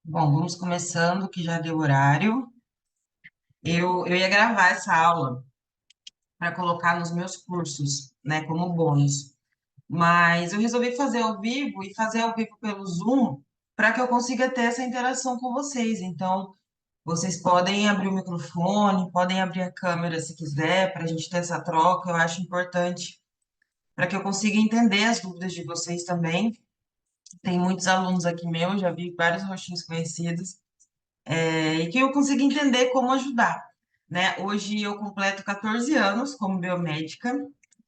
Bom, vamos começando, que já deu horário. Eu ia gravar essa aula para colocar nos meus cursos, né, como bônus. Mas eu resolvi fazer ao vivo e fazer ao vivo pelo Zoom para que eu consiga ter essa interação com vocês. Então, vocês podem abrir o microfone, podem abrir a câmera se quiser, para a gente ter essa troca. Eu acho importante para que eu consiga entender as dúvidas de vocês também. Tem muitos alunos aqui meus, já vi vários rostinhos conhecidos. E que eu consiga entender como ajudar, né? Hoje eu completo 14 anos como biomédica,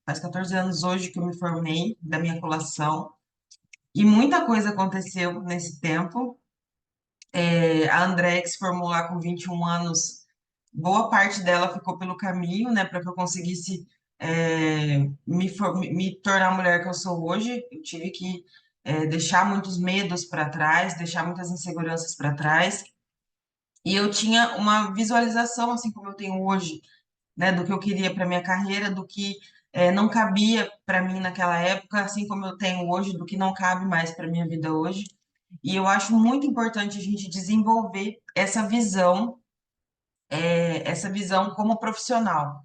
faz 14 anos hoje que eu me formei da minha colação, e muita coisa aconteceu nesse tempo. A André, que se formou lá com 21 anos, boa parte dela ficou pelo caminho, né, para que eu conseguisse me tornar a mulher que eu sou hoje. Eu tive que deixar muitos medos para trás, deixar muitas inseguranças para trás. E eu tinha uma visualização, assim como eu tenho hoje, né, do que eu queria para minha carreira, do que não cabia para mim naquela época, assim como eu tenho hoje, do que não cabe mais para minha vida hoje. E eu acho muito importante a gente desenvolver essa visão como profissional,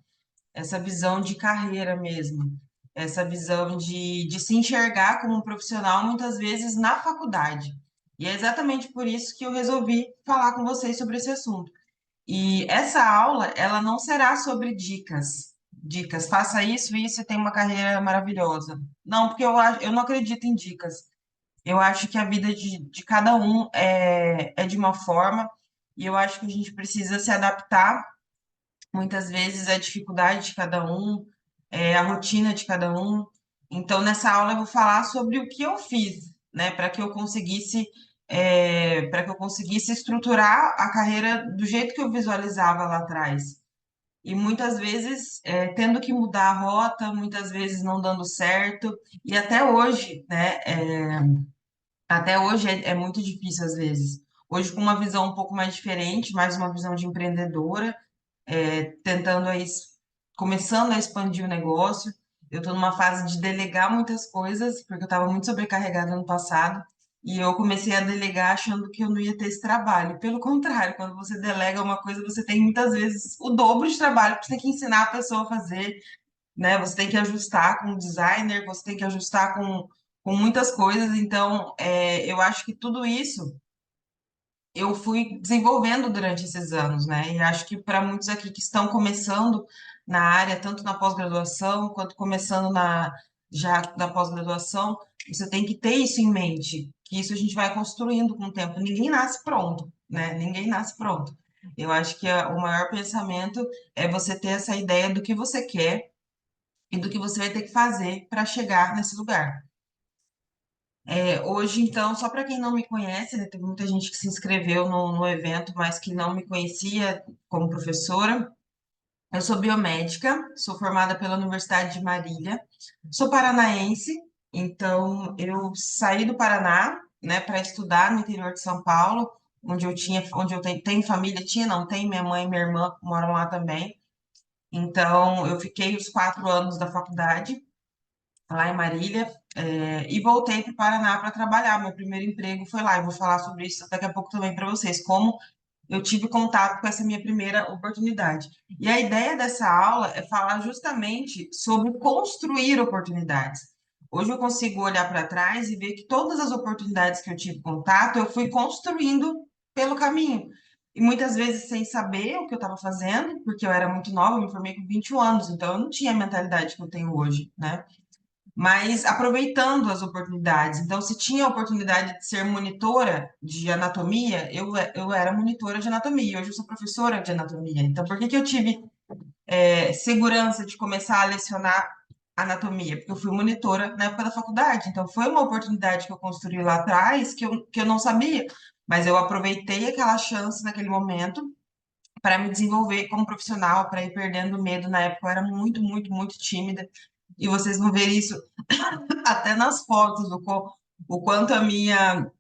essa visão de carreira mesmo, essa visão de se enxergar como um profissional, muitas vezes na faculdade. E é exatamente por isso que eu resolvi falar com vocês sobre esse assunto. E essa aula, ela não será sobre dicas. Dicas, faça isso, isso e tem uma carreira maravilhosa. Não, porque eu não acredito em dicas. Eu acho que a vida de cada um é de uma forma, e eu acho que a gente precisa se adaptar, muitas vezes, à dificuldade de cada um, à rotina de cada um. Então, nessa aula, eu vou falar sobre o que eu fiz, né, para que eu conseguisse estruturar a carreira do jeito que eu visualizava lá atrás. E muitas vezes tendo que mudar a rota, muitas vezes não dando certo, e até hoje, né? Até hoje é muito difícil às vezes. Hoje, com uma visão um pouco mais diferente, mais uma visão de empreendedora, tentando começando a expandir o negócio. Eu estou numa fase de delegar muitas coisas, porque eu estava muito sobrecarregada no passado, e eu comecei a delegar achando que eu não ia ter esse trabalho. Pelo contrário, quando você delega uma coisa, você tem muitas vezes o dobro de trabalho, porque você tem que ensinar a pessoa a fazer, né? Você tem que ajustar com o designer, você tem que ajustar com muitas coisas. Então, eu acho que tudo isso eu fui desenvolvendo durante esses anos, né? E acho que para muitos aqui que estão começando na área, tanto na pós-graduação quanto começando já na pós-graduação, você tem que ter isso em mente, que isso a gente vai construindo com o tempo. Ninguém nasce pronto, né? Ninguém nasce pronto. Eu acho que o maior pensamento é você ter essa ideia do que você quer e do que você vai ter que fazer para chegar nesse lugar. Hoje, então, só para quem não me conhece, né, teve muita gente que se inscreveu no evento, mas que não me conhecia como professora. Eu sou biomédica, sou formada pela Universidade de Marília, sou paranaense, então eu saí do Paraná, né, para estudar no interior de São Paulo, onde eu tenho família, tinha, não, tem minha mãe e minha irmã moram lá também. Então, eu fiquei os 4 anos da faculdade lá em Marília, e voltei para o Paraná para trabalhar. Meu primeiro emprego foi lá. Eu vou falar sobre isso daqui a pouco também para vocês, como eu tive contato com essa minha primeira oportunidade. E a ideia dessa aula é falar justamente sobre construir oportunidades. Hoje eu consigo olhar para trás e ver que todas as oportunidades que eu tive contato, eu fui construindo pelo caminho. E muitas vezes sem saber o que eu estava fazendo, porque eu era muito nova, eu me formei com 21 anos, então eu não tinha a mentalidade que eu tenho hoje, né? Mas aproveitando as oportunidades. Então, se tinha a oportunidade de ser monitora de anatomia, eu era monitora de anatomia. Hoje eu sou professora de anatomia. Então, por que que eu tive segurança de começar a lecionar anatomia? Porque eu fui monitora na época da faculdade. Então, foi uma oportunidade que eu construí lá atrás que eu não sabia. Mas eu aproveitei aquela chance naquele momento para me desenvolver como profissional, para ir perdendo medo. Na época eu era muito, muito, muito tímida. E vocês vão ver isso até nas fotos, o quanto a minha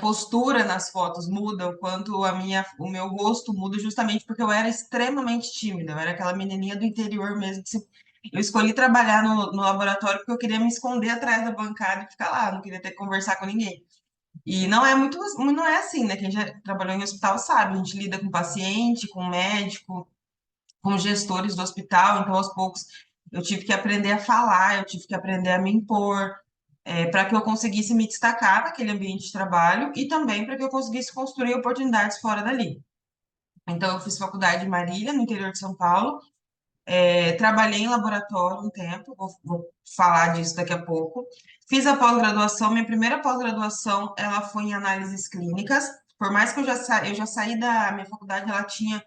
postura nas fotos muda, o quanto o meu rosto muda, justamente porque eu era extremamente tímida, eu era aquela menininha do interior mesmo. Eu escolhi trabalhar no laboratório porque eu queria me esconder atrás da bancada e ficar lá, não queria ter que conversar com ninguém. E não é muito, não é assim, né? Quem já trabalhou em hospital sabe, a gente lida com paciente, com médico, com gestores do hospital, então aos poucos eu tive que aprender a falar, eu tive que aprender a me impor, para que eu conseguisse me destacar naquele ambiente de trabalho e também para que eu conseguisse construir oportunidades fora dali. Então, eu fiz faculdade em Marília, no interior de São Paulo, trabalhei em laboratório um tempo, vou falar disso daqui a pouco. Fiz a pós-graduação, minha primeira pós-graduação, ela foi em análises clínicas. Por mais que eu já saí da minha faculdade, ela tinha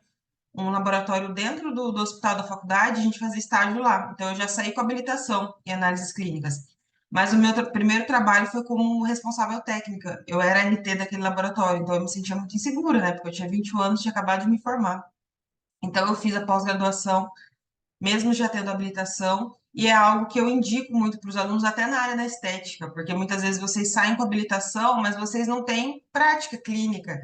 um laboratório dentro do hospital da faculdade, a gente fazia estágio lá. Então, eu já saí com habilitação em análises clínicas. Mas o meu primeiro trabalho foi como responsável técnica. Eu era MT daquele laboratório, então eu me sentia muito insegura, né? Porque eu tinha 21 anos, tinha acabado de me formar. Então, eu fiz a pós-graduação mesmo já tendo habilitação, e é algo que eu indico muito para os alunos, até na área da estética, porque muitas vezes vocês saem com habilitação, mas vocês não têm prática clínica,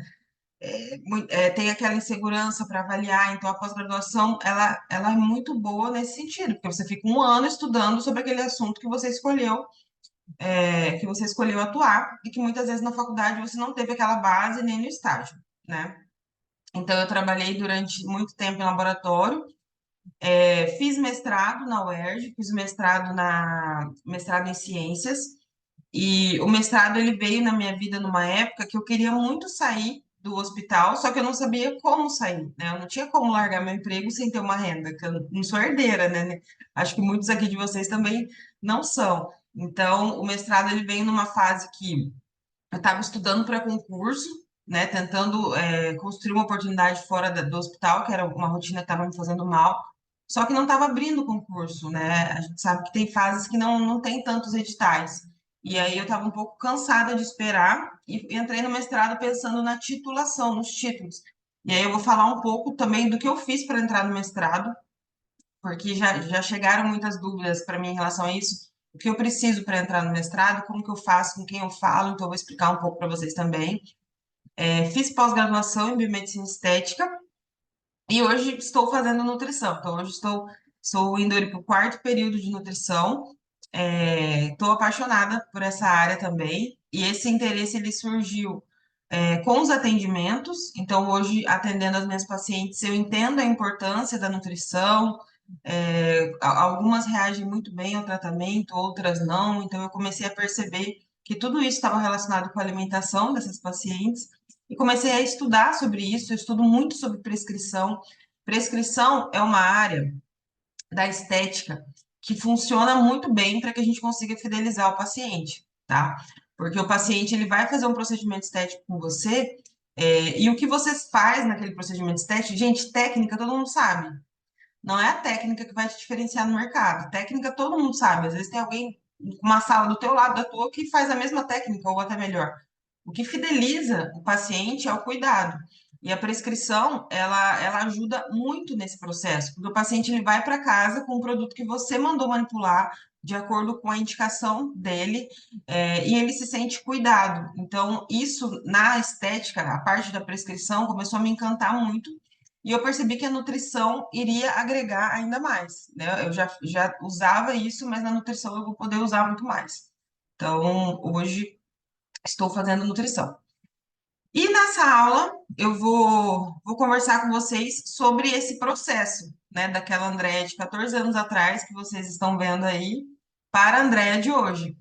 tem aquela insegurança para avaliar, então a pós-graduação, ela é muito boa nesse sentido, porque você fica um ano estudando sobre aquele assunto que você escolheu atuar, e que muitas vezes na faculdade você não teve aquela base nem no estágio, né? Então, eu trabalhei durante muito tempo em laboratório, fiz mestrado na UERJ, fiz mestrado em ciências, e o mestrado ele veio na minha vida numa época que eu queria muito sair do hospital, só que eu não sabia como sair, né? Eu não tinha como largar meu emprego sem ter uma renda, que eu não sou herdeira, né? Acho que muitos aqui de vocês também não são. Então, o mestrado ele veio numa fase que eu estava estudando para concurso, né? Tentando construir uma oportunidade fora do hospital, que era uma rotina que estava me fazendo mal. Só que não estava abrindo concurso, né? A gente sabe que tem fases que não tem tantos editais. E aí eu estava um pouco cansada de esperar e entrei no mestrado pensando na titulação, nos títulos. E aí eu vou falar um pouco também do que eu fiz para entrar no mestrado, porque já chegaram muitas dúvidas para mim em relação a isso. O que eu preciso para entrar no mestrado, como que eu faço, com quem eu falo, então eu vou explicar um pouco para vocês também. Fiz pós-graduação em biomedicina estética e hoje estou fazendo nutrição. Então, hoje estou indo para o quarto período de nutrição. Estou apaixonada por essa área também. E esse interesse ele surgiu com os atendimentos. Então, hoje, atendendo as minhas pacientes, eu entendo a importância da nutrição. Algumas reagem muito bem ao tratamento, outras não. Então, eu comecei a perceber que tudo isso estava relacionado com a alimentação dessas pacientes. E comecei a estudar sobre isso. Eu estudo muito sobre prescrição. Prescrição é uma área da estética que funciona muito bem para que a gente consiga fidelizar o paciente, tá? Porque o paciente ele vai fazer um procedimento estético com você, e o que você faz naquele procedimento estético, gente, técnica todo mundo sabe. Não é a técnica que vai te diferenciar no mercado. Técnica todo mundo sabe. Às vezes tem alguém com uma sala do teu lado da tua que faz a mesma técnica ou até melhor. O que fideliza o paciente é o cuidado. E a prescrição, ela ajuda muito nesse processo, porque o paciente ele vai para casa com o produto que você mandou manipular, de acordo com a indicação dele, e ele se sente cuidado. Então, isso na estética, a parte da prescrição, começou a me encantar muito, e eu percebi que a nutrição iria agregar ainda mais, né? Eu já usava isso, mas na nutrição eu vou poder usar muito mais. Então, hoje estou fazendo nutrição. E nessa aula eu vou conversar com vocês sobre esse processo, né, daquela Andréia de 14 anos atrás que vocês estão vendo aí para a Andréia de hoje.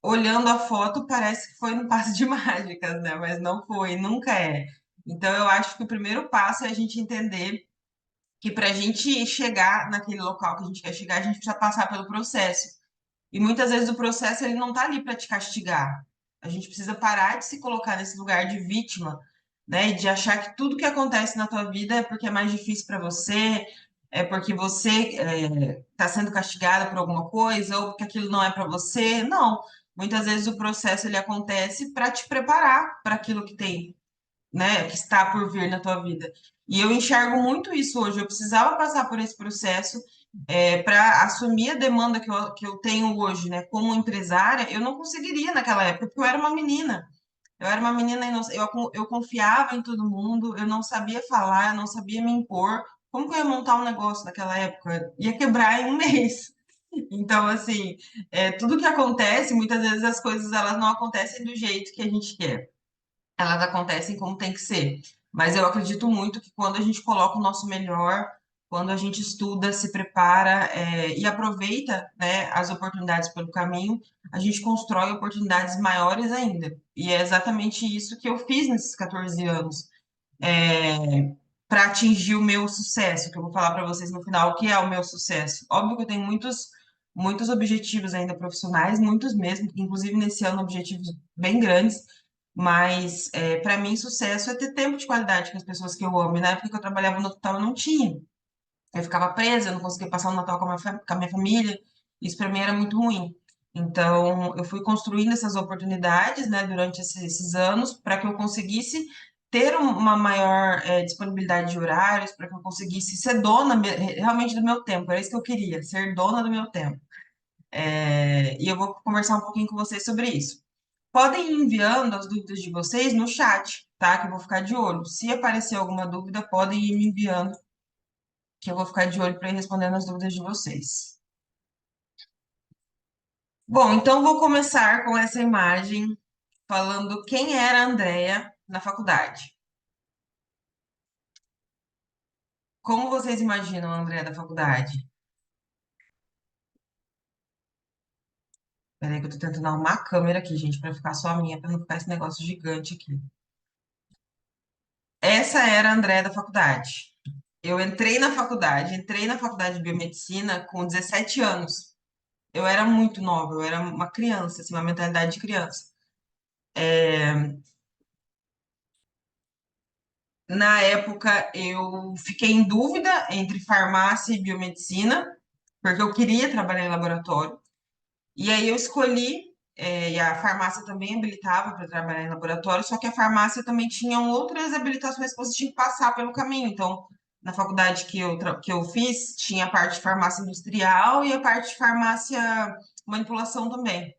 Olhando a foto, parece que foi no passe de mágicas, né? Mas não foi, nunca é. Então eu acho que o primeiro passo é a gente entender que para a gente chegar naquele local que a gente quer chegar, a gente precisa passar pelo processo. E muitas vezes o processo ele não está ali para te castigar. A gente precisa parar de se colocar nesse lugar de vítima, né? E de achar que tudo que acontece na tua vida é porque é mais difícil para você, é porque você está sendo castigada por alguma coisa, ou porque aquilo não é para você. Não. Muitas vezes o processo ele acontece para te preparar para aquilo que tem, né, que está por vir na tua vida. E eu enxergo muito isso hoje. Eu precisava passar por esse processo para assumir a demanda que eu tenho hoje, né, como empresária. Eu não conseguiria naquela época, porque eu era uma menina. Eu era uma menina inocente, eu confiava em todo mundo, eu não sabia falar, eu não sabia me impor. Como que eu ia montar um negócio naquela época? Ia quebrar em um mês. Então, assim, tudo que acontece, muitas vezes as coisas elas não acontecem do jeito que a gente quer. Elas acontecem como tem que ser. Mas eu acredito muito que quando a gente coloca o nosso melhor, quando a gente estuda, se prepara, e aproveita, né, as oportunidades pelo caminho, a gente constrói oportunidades maiores ainda. E é exatamente isso que eu fiz nesses 14 anos, para atingir o meu sucesso, que eu vou falar para vocês no final o que é o meu sucesso. Óbvio que eu tenho muitos objetivos ainda profissionais, muitos mesmo, inclusive nesse ano objetivos bem grandes, mas para mim sucesso é ter tempo de qualidade com as pessoas que eu amo. E na época que eu trabalhava no hospital eu não tinha. Eu ficava presa, eu não conseguia passar o Natal com a minha família. Isso para mim era muito ruim. Então, eu fui construindo essas oportunidades, né, durante esses anos, para que eu conseguisse ter uma maior disponibilidade de horários, para que eu conseguisse ser dona realmente do meu tempo. Era isso que eu queria, ser dona do meu tempo. E eu vou conversar um pouquinho com vocês sobre isso. Podem ir enviando as dúvidas de vocês no chat, tá? Que eu vou ficar de olho. Se aparecer alguma dúvida, podem ir me enviando que eu vou ficar de olho para ir respondendo as dúvidas de vocês. Bom, então vou começar com essa imagem falando quem era a Andrea na faculdade. Como vocês imaginam a Andrea da faculdade? Peraí que eu tô tentando arrumar a câmera aqui, gente, para ficar só a minha, para não ficar esse negócio gigante aqui. Essa era a Andrea da faculdade. Eu entrei na faculdade de biomedicina com 17 anos. Eu era muito nova, eu era uma criança, assim, uma mentalidade de criança. Na época, eu fiquei em dúvida entre farmácia e biomedicina, porque eu queria trabalhar em laboratório. E aí eu escolhi, e a farmácia também habilitava para trabalhar em laboratório, só que a farmácia também tinha outras habilitações que você tinha que passar pelo caminho. Então, na faculdade que eu fiz, tinha a parte de farmácia industrial e a parte de farmácia manipulação também.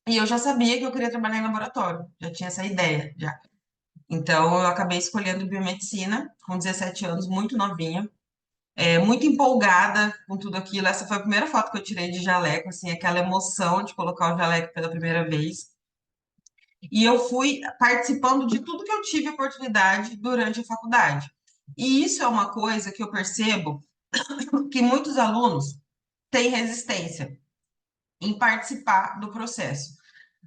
E eu já sabia que eu queria trabalhar em laboratório, já tinha essa ideia, já. Então, eu acabei escolhendo biomedicina com 17 anos, muito novinha, muito empolgada com tudo aquilo. Essa foi a primeira foto que eu tirei de jaleco, assim, aquela emoção de colocar o jaleco pela primeira vez. E eu fui participando de tudo que eu tive oportunidade durante a faculdade. E isso é uma coisa que eu percebo que muitos alunos têm resistência em participar do processo,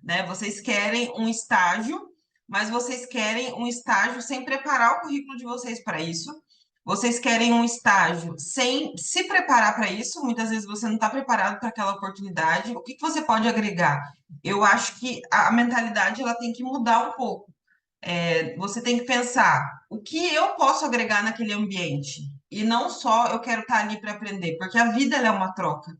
né? Vocês querem um estágio, mas vocês querem um estágio sem preparar o currículo de vocês para isso. Vocês querem um estágio sem se preparar para isso. Muitas vezes você não está preparado para aquela oportunidade. O que que você pode agregar? Eu acho que a mentalidade ela tem que mudar um pouco. Você tem que pensar o que eu posso agregar naquele ambiente. E não só eu quero estar ali para aprender, porque a vida ela é uma troca.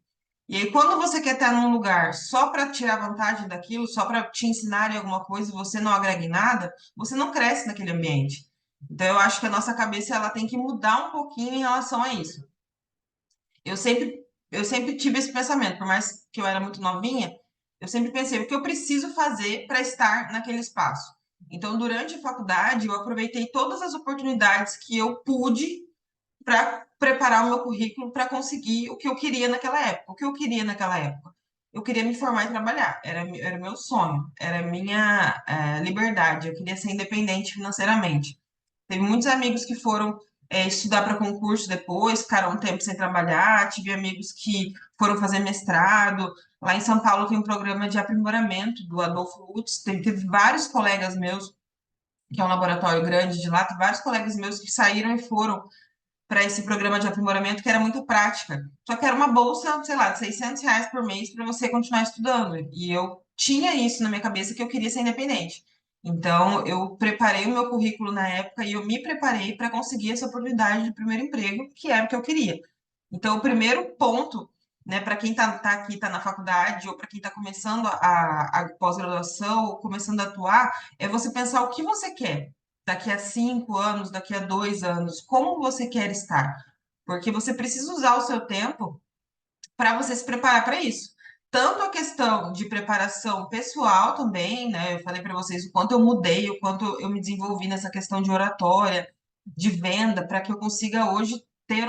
E aí, quando você quer estar num lugar só para tirar vantagem daquilo, só para te ensinarem alguma coisa e você não agrega em nada, você não cresce naquele ambiente. Então, eu acho que a nossa cabeça ela tem que mudar um pouquinho em relação a isso. Eu sempre, eu sempre tive esse pensamento, por mais que eu era muito novinha, eu sempre pensei o que eu preciso fazer para estar naquele espaço. Então, durante a faculdade, eu aproveitei todas as oportunidades que eu pude para preparar o meu currículo para conseguir o que eu queria naquela época. O que eu queria naquela época? Eu queria me formar e trabalhar. Era meu sonho, era minha liberdade. Eu queria ser independente financeiramente. Teve muitos amigos que foram estudar para concurso depois, ficaram um tempo sem trabalhar. Tive amigos que foram fazer mestrado. Lá em São Paulo tem um programa de aprimoramento do Adolfo Lutz. Teve vários colegas meus, que é um laboratório grande de lá, tem vários colegas meus que saíram e foram para esse programa de aprimoramento que era muito prática. Só que era uma bolsa, sei lá, de R$ 600 por mês para você continuar estudando. E eu tinha isso na minha cabeça que eu queria ser independente. Então, eu preparei o meu currículo na época e eu me preparei para conseguir essa oportunidade de primeiro emprego, que era o que eu queria. Então, o primeiro ponto, né, para quem tá aqui, está na faculdade, ou para quem está começando a pós-graduação, ou começando a atuar, é você pensar o que você quer daqui a 5 anos, daqui a 2 anos, como você quer estar. Porque você precisa usar o seu tempo para você se preparar para isso. Tanto a questão de preparação pessoal também, né? Eu falei para vocês o quanto eu mudei, o quanto eu me desenvolvi nessa questão de oratória, de venda, para que eu consiga hoje ter,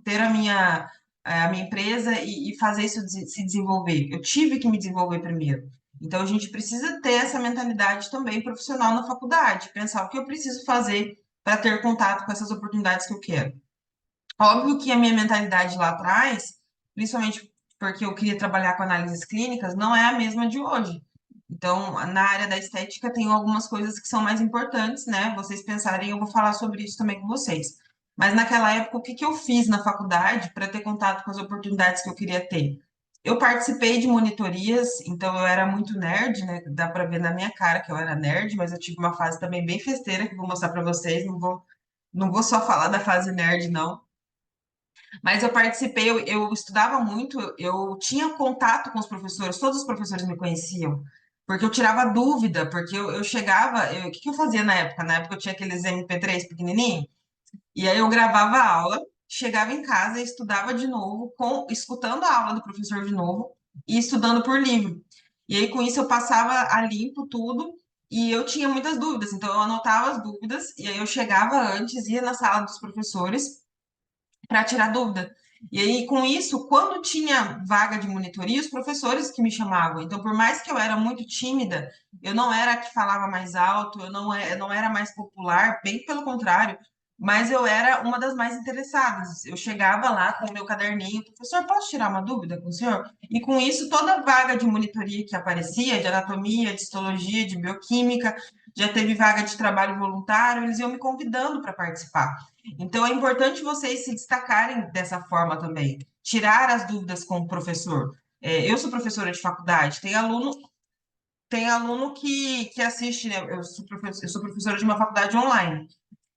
ter a minha a minha empresa e fazer isso se desenvolver. Eu tive que me desenvolver primeiro. Então, a gente precisa ter essa mentalidade também profissional na faculdade, pensar o que eu preciso fazer para ter contato com essas oportunidades que eu quero. Óbvio que a minha mentalidade lá atrás, principalmente porque eu queria trabalhar com análises clínicas, não é a mesma de hoje. Então, na área da estética, tem algumas coisas que são mais importantes, né? Vocês pensarem, eu vou falar sobre isso também com vocês. Mas naquela época, o que que eu fiz na faculdade para ter contato com as oportunidades que eu queria ter? Eu participei de monitorias, então eu era muito nerd, né? Dá para ver na minha cara que eu era nerd, mas eu tive uma fase também bem festeira que eu vou mostrar para vocês. Não vou só falar da fase nerd, não. Mas eu participei, eu estudava muito, eu tinha contato com os professores, todos os professores me conheciam, porque eu tirava dúvida, porque eu chegava, o que que eu fazia na época? Na época eu tinha aqueles MP3 pequenininho, e aí eu gravava a aula, chegava em casa e estudava de novo, escutando a aula do professor de novo e estudando por livro. E aí com isso eu passava a limpo tudo. E eu tinha muitas dúvidas, então eu anotava as dúvidas, e aí eu chegava antes, ia na sala dos professores, para tirar dúvida. E aí, com isso, quando tinha vaga de monitoria, os professores que me chamavam. Então, por mais que eu era muito tímida, eu não era a que falava mais alto, eu não era mais popular, bem pelo contrário, mas eu era uma das mais interessadas. Eu chegava lá com o meu caderninho, professor, posso tirar uma dúvida com o senhor? E com isso, toda vaga de monitoria que aparecia, de anatomia, de histologia, de bioquímica, já teve vaga de trabalho voluntário, eles iam me convidando para participar. Então, é importante vocês se destacarem dessa forma também, tirar as dúvidas com o professor. Eu sou professora de faculdade, tem aluno que assiste, né? Eu sou professora de uma faculdade online.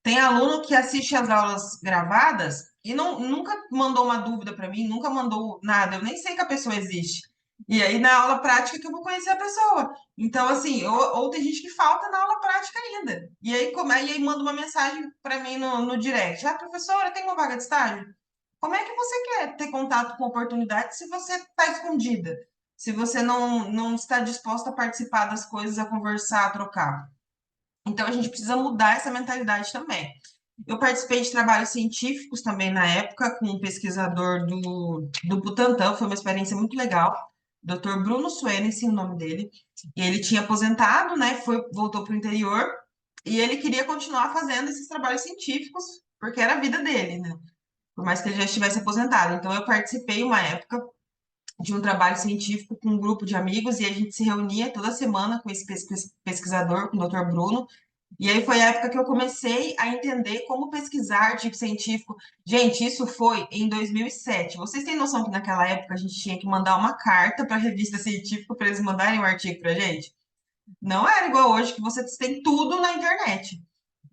Tem aluno que assiste as aulas gravadas e nunca mandou uma dúvida para mim, nunca mandou nada, eu nem sei que a pessoa existe. E aí, na aula prática, que eu vou conhecer a pessoa. Então, assim, ou tem gente que falta na aula prática ainda. E aí manda uma mensagem para mim no direct. Ah, professora, tem uma vaga de estágio? Como é que você quer ter contato com oportunidade se você está escondida? Se você não está disposta a participar das coisas, a conversar, a trocar? Então, a gente precisa mudar essa mentalidade também. Eu participei de trabalhos científicos também na época, com um pesquisador do Butantan, foi uma experiência muito legal. Dr. Bruno Suenens, o nome dele. E ele tinha aposentado, né? Voltou para o interior e ele queria continuar fazendo esses trabalhos científicos, porque era a vida dele, né? Por mais que ele já estivesse aposentado. Então, eu participei uma época de um trabalho científico com um grupo de amigos e a gente se reunia toda semana com esse pesquisador, com o Dr. Bruno, e aí foi a época que eu comecei a entender como pesquisar artigo científico. Gente, isso foi em 2007. Vocês têm noção que naquela época a gente tinha que mandar uma carta para a revista científica para eles mandarem um artigo para a gente? Não era igual hoje, que você tem tudo na internet.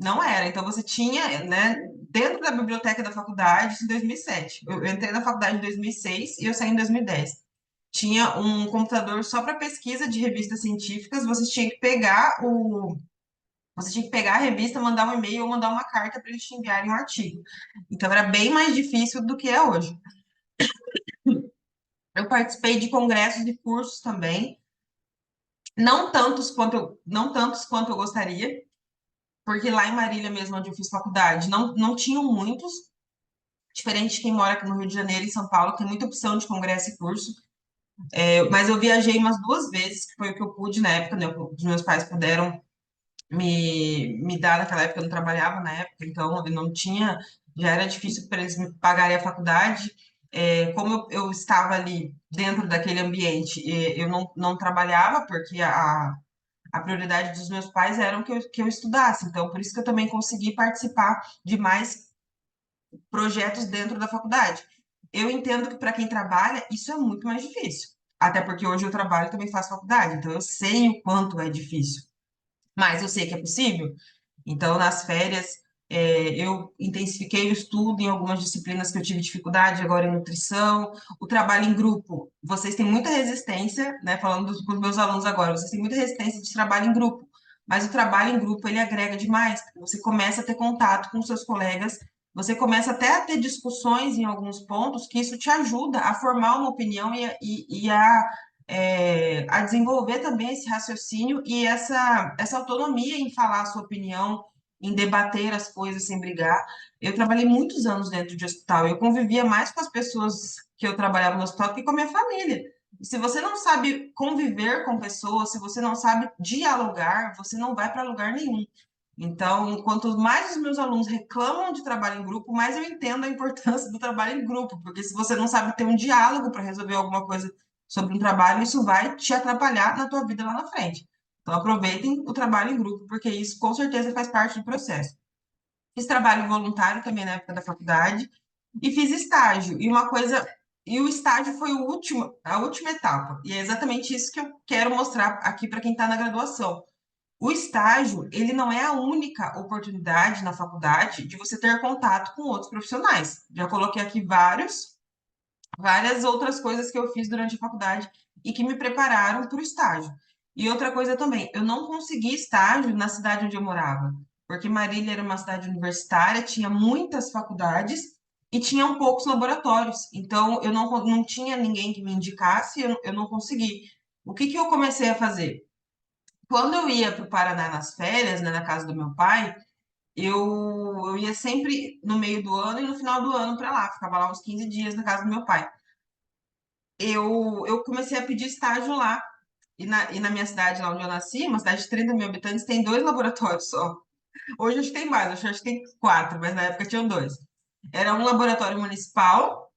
Não era. Então você tinha, né, dentro da biblioteca da faculdade, isso em 2007. Eu entrei na faculdade em 2006 e eu saí em 2010. Tinha um computador só para pesquisa de revistas científicas. Você tinha que pegar a revista, mandar um e-mail ou mandar uma carta para eles te enviarem um artigo. Então era bem mais difícil do que é hoje. Eu participei de congressos e cursos também, não tantos quanto eu gostaria, porque lá em Marília mesmo, onde eu fiz faculdade, não tinham muitos, diferente de quem mora aqui no Rio de Janeiro e São Paulo, tem muita opção de congresso e curso. Mas eu viajei umas 2 vezes, que foi o que eu pude na época, né? Os meus pais puderam me dar naquela época, eu não trabalhava na época, então eu não tinha, já era difícil para eles me pagarem a faculdade. Como eu estava ali dentro daquele ambiente, eu não trabalhava, porque a prioridade dos meus pais era que eu estudasse, então por isso que eu também consegui participar de mais projetos dentro da faculdade. Eu entendo que para quem trabalha, isso é muito mais difícil. Até porque hoje eu trabalho e também faço faculdade, então eu sei o quanto é difícil. Mas eu sei que é possível. Então, nas férias, eu intensifiquei o estudo em algumas disciplinas que eu tive dificuldade, agora em nutrição. O trabalho em grupo, vocês têm muita resistência, né? Falando com os meus alunos agora, vocês têm muita resistência de trabalho em grupo. Mas o trabalho em grupo, ele agrega demais, porque você começa a ter contato com seus colegas, você começa até a ter discussões em alguns pontos, que isso te ajuda a formar uma opinião e a desenvolver também esse raciocínio e essa autonomia em falar a sua opinião, em debater as coisas sem brigar. Eu trabalhei muitos anos dentro de hospital, eu convivia mais com as pessoas que eu trabalhava no hospital que com a minha família. E se você não sabe conviver com pessoas, se você não sabe dialogar, você não vai para lugar nenhum. Então, quanto mais os meus alunos reclamam de trabalho em grupo, mais eu entendo a importância do trabalho em grupo, porque se você não sabe ter um diálogo para resolver alguma coisa sobre um trabalho, isso vai te atrapalhar na tua vida lá na frente. Então, aproveitem o trabalho em grupo, porque isso com certeza faz parte do processo. Fiz trabalho voluntário também na época da faculdade e fiz estágio. E o estágio foi a última etapa. E é exatamente isso que eu quero mostrar aqui para quem está na graduação. O estágio, ele não é a única oportunidade na faculdade de você ter contato com outros profissionais. Já coloquei aqui várias outras coisas que eu fiz durante a faculdade e que me prepararam para o estágio. E outra coisa também, eu não consegui estágio na cidade onde eu morava, porque Marília era uma cidade universitária, tinha muitas faculdades e tinham poucos laboratórios. Então, não tinha ninguém que me indicasse, eu não consegui. O que que eu comecei a fazer? Quando eu ia para o Paraná nas férias, né, na casa do meu pai, eu ia sempre no meio do ano e no final do ano para lá, ficava lá uns 15 dias na casa do meu pai. Eu comecei a pedir estágio lá. E na minha cidade, lá onde eu nasci, uma cidade de 30 mil habitantes, tem dois laboratórios só. Hoje acho que tem mais, acho que tem quatro, mas na época tinham dois. Era um laboratório municipal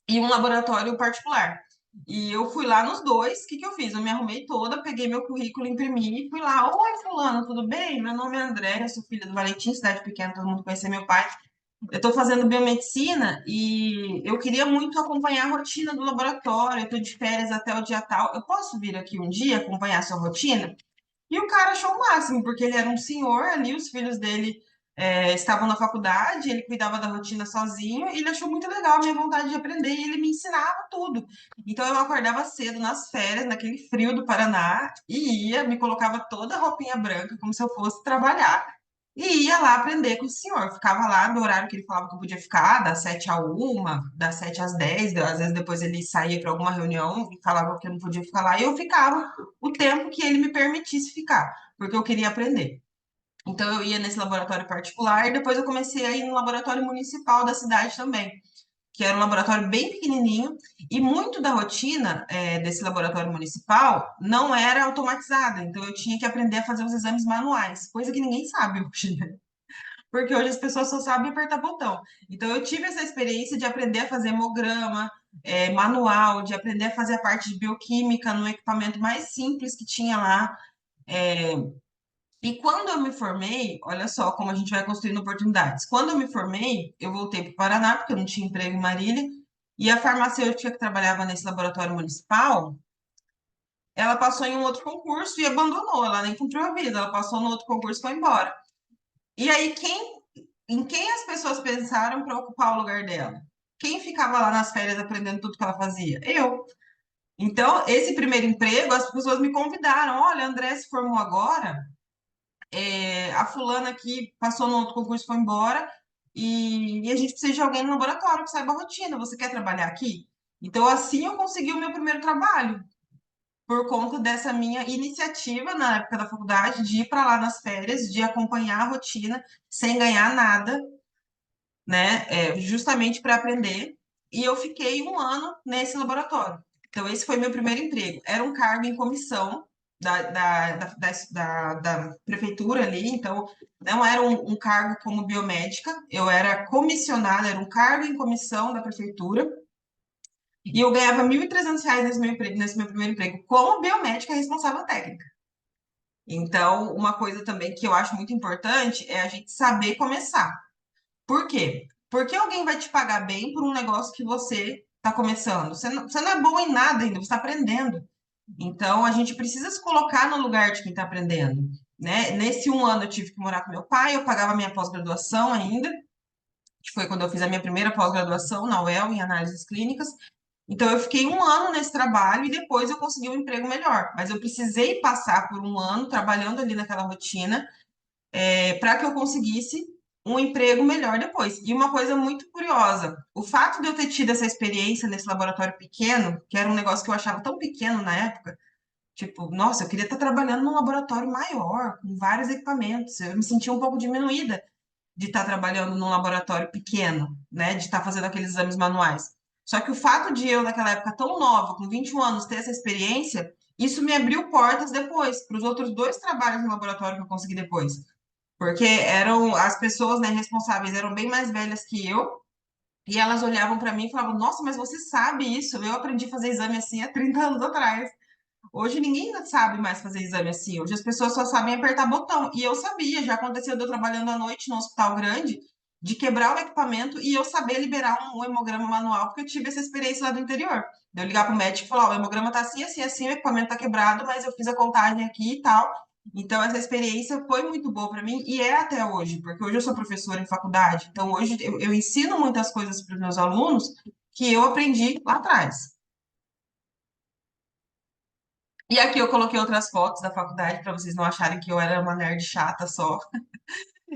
e um laboratório particular. E eu fui lá nos dois. O que que eu fiz? Eu me arrumei toda, peguei meu currículo, imprimi e fui lá. Oi, fulano, tudo bem? Meu nome é André, eu sou filha do Valentim, cidade pequena, todo mundo conhece meu pai. Eu estou fazendo biomedicina e eu queria muito acompanhar a rotina do laboratório. Eu estou de férias até o dia tal. Eu posso vir aqui um dia acompanhar a sua rotina? E o cara achou o máximo, porque ele era um senhor ali, os filhos dele estavam na faculdade, ele cuidava da rotina sozinho, e ele achou muito legal a minha vontade de aprender, e ele me ensinava tudo. Então eu acordava cedo nas férias, naquele frio do Paraná, e ia, me colocava toda a roupinha branca, como se eu fosse trabalhar, e ia lá aprender com o senhor. Ficava lá no horário que ele falava que eu podia ficar, das 7 à 1, das 7 às 10, às vezes depois ele saía para alguma reunião e falava que eu não podia ficar lá, e eu ficava o tempo que ele me permitisse ficar, porque eu queria aprender. Então eu ia nesse laboratório particular e depois eu comecei a ir no laboratório municipal da cidade também, que era um laboratório bem pequenininho e muito da rotina desse laboratório municipal não era automatizada. Então eu tinha que aprender a fazer os exames manuais, coisa que ninguém sabe hoje, né? Porque hoje as pessoas só sabem apertar botão. Então eu tive essa experiência de aprender a fazer hemograma, manual, de aprender a fazer a parte de bioquímica no equipamento mais simples que tinha lá. E quando eu me formei, olha só como a gente vai construindo oportunidades. Quando eu me formei, eu voltei para o Paraná, porque eu não tinha emprego em Marília, e a farmacêutica que trabalhava nesse laboratório municipal, ela passou em um outro concurso e abandonou, ela nem cumpriu a vida, ela passou no outro concurso e foi embora. E aí, em quem as pessoas pensaram para ocupar o lugar dela? Quem ficava lá nas férias aprendendo tudo que ela fazia? Eu. Então, esse primeiro emprego, as pessoas me convidaram. Olha, a André se formou agora, a fulana aqui passou no outro concurso e foi embora, e a gente precisa de alguém no laboratório que saiba a rotina. Você quer trabalhar aqui? Então, assim eu consegui o meu primeiro trabalho, por conta dessa minha iniciativa na época da faculdade, de ir para lá nas férias, de acompanhar a rotina, sem ganhar nada, né? Justamente para aprender. E eu fiquei um ano nesse laboratório. Então, esse foi meu primeiro emprego. Era um cargo em comissão da prefeitura ali, então não era um cargo como biomédica, eu era comissionada, era um cargo em comissão da prefeitura, e eu ganhava R$ 1.300 nesse meu primeiro emprego, como biomédica responsável técnica. Então, uma coisa também que eu acho muito importante é a gente saber começar. Por quê? Porque alguém vai te pagar bem por um negócio que você está começando. Você não é bom em nada ainda, você está aprendendo. Então, a gente precisa se colocar no lugar de quem está aprendendo, né? Nesse um ano eu tive que morar com meu pai, eu pagava minha pós-graduação ainda, que foi quando eu fiz a minha primeira pós-graduação na UEL, em análises clínicas. Então, eu fiquei um ano nesse trabalho e depois eu consegui um emprego melhor. Mas eu precisei passar por um ano trabalhando ali naquela rotina para que eu conseguisse um emprego melhor depois. E uma coisa muito curiosa, o fato de eu ter tido essa experiência nesse laboratório pequeno, que era um negócio que eu achava tão pequeno na época, Tipo, nossa, eu queria estar trabalhando num laboratório maior, com vários equipamentos. Eu me sentia um pouco diminuída de estar trabalhando num laboratório pequeno, né? De estar fazendo aqueles exames manuais. Só que o fato de eu, naquela época tão nova, com 21 anos, ter essa experiência, isso me abriu portas depois, para os outros dois trabalhos no laboratório que eu consegui depois. Porque eram as pessoas, né, responsáveis eram bem mais velhas que eu, e elas olhavam para mim e falavam: Nossa, mas você sabe isso? Eu aprendi a fazer exame assim há 30 anos atrás. Hoje ninguém sabe mais fazer exame assim. Hoje as pessoas só sabem apertar botão. E eu sabia, já aconteceu de eu trabalhando à noite no hospital grande, de quebrar o equipamento e eu saber liberar um hemograma manual, porque eu tive essa experiência lá do interior. De eu ligar para o médico e falar: Ó, o hemograma tá assim, assim, assim, o equipamento tá quebrado, mas eu fiz a contagem aqui e tal. Então, essa experiência foi muito boa para mim e é até hoje, porque hoje eu sou professora em faculdade. Então, hoje eu ensino muitas coisas para os meus alunos que eu aprendi lá atrás. E aqui eu coloquei outras fotos da faculdade para vocês não acharem que eu era uma nerd chata só.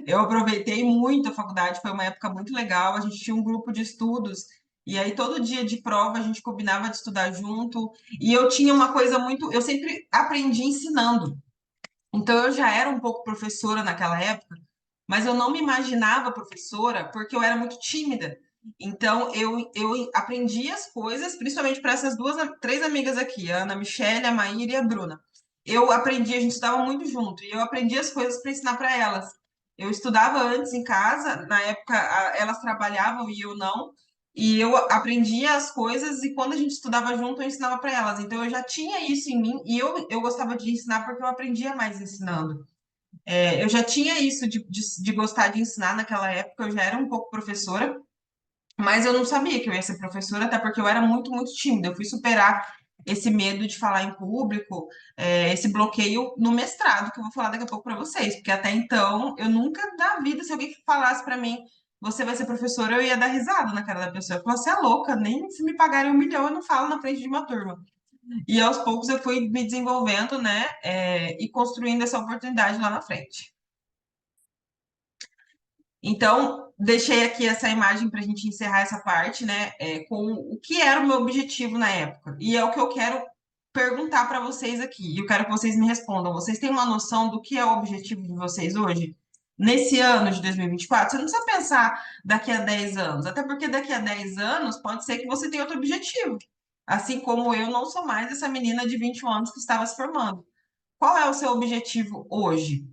Eu aproveitei muito a faculdade, foi uma época muito legal. A gente tinha um grupo de estudos e aí todo dia de prova a gente combinava de estudar junto. E eu tinha uma coisa muito, eu sempre aprendi ensinando. Então eu já era um pouco professora naquela época, mas eu não me imaginava professora porque eu era muito tímida. Então eu aprendi as coisas, principalmente para essas duas, três amigas aqui, a Ana Michele, a Maíra e a Bruna. Eu aprendi, a gente estudava muito junto, e eu aprendi as coisas para ensinar para elas. Eu estudava antes em casa, na época elas trabalhavam e eu não, e eu aprendia as coisas e quando a gente estudava junto eu ensinava para elas. Então eu já tinha isso em mim e eu gostava de ensinar porque eu aprendia mais ensinando. Eu já tinha isso de gostar de ensinar naquela época, eu já era um pouco professora, mas eu não sabia que eu ia ser professora, até porque eu era muito, muito tímida. Eu fui superar esse medo de falar em público, esse bloqueio no mestrado, que eu vou falar daqui a pouco para vocês, porque até então eu nunca na vida, se alguém falasse para mim, você vai ser professora, eu ia dar risada na cara da pessoa. Eu falava, você é louca, nem se me pagarem 1 milhão eu não falo na frente de uma turma. E aos poucos eu fui me desenvolvendo, né, e construindo essa oportunidade lá na frente. Então, deixei aqui essa imagem para a gente encerrar essa parte, né, com o que era o meu objetivo na época. E é o que eu quero perguntar para vocês aqui. E eu quero que vocês me respondam. Vocês têm uma noção do que é o objetivo de vocês hoje? Nesse ano de 2024? Você não precisa pensar daqui a 10 anos, até porque daqui a 10 anos pode ser que você tenha outro objetivo. Assim como eu não sou mais essa menina de 21 anos que estava se formando. Qual é o seu objetivo hoje?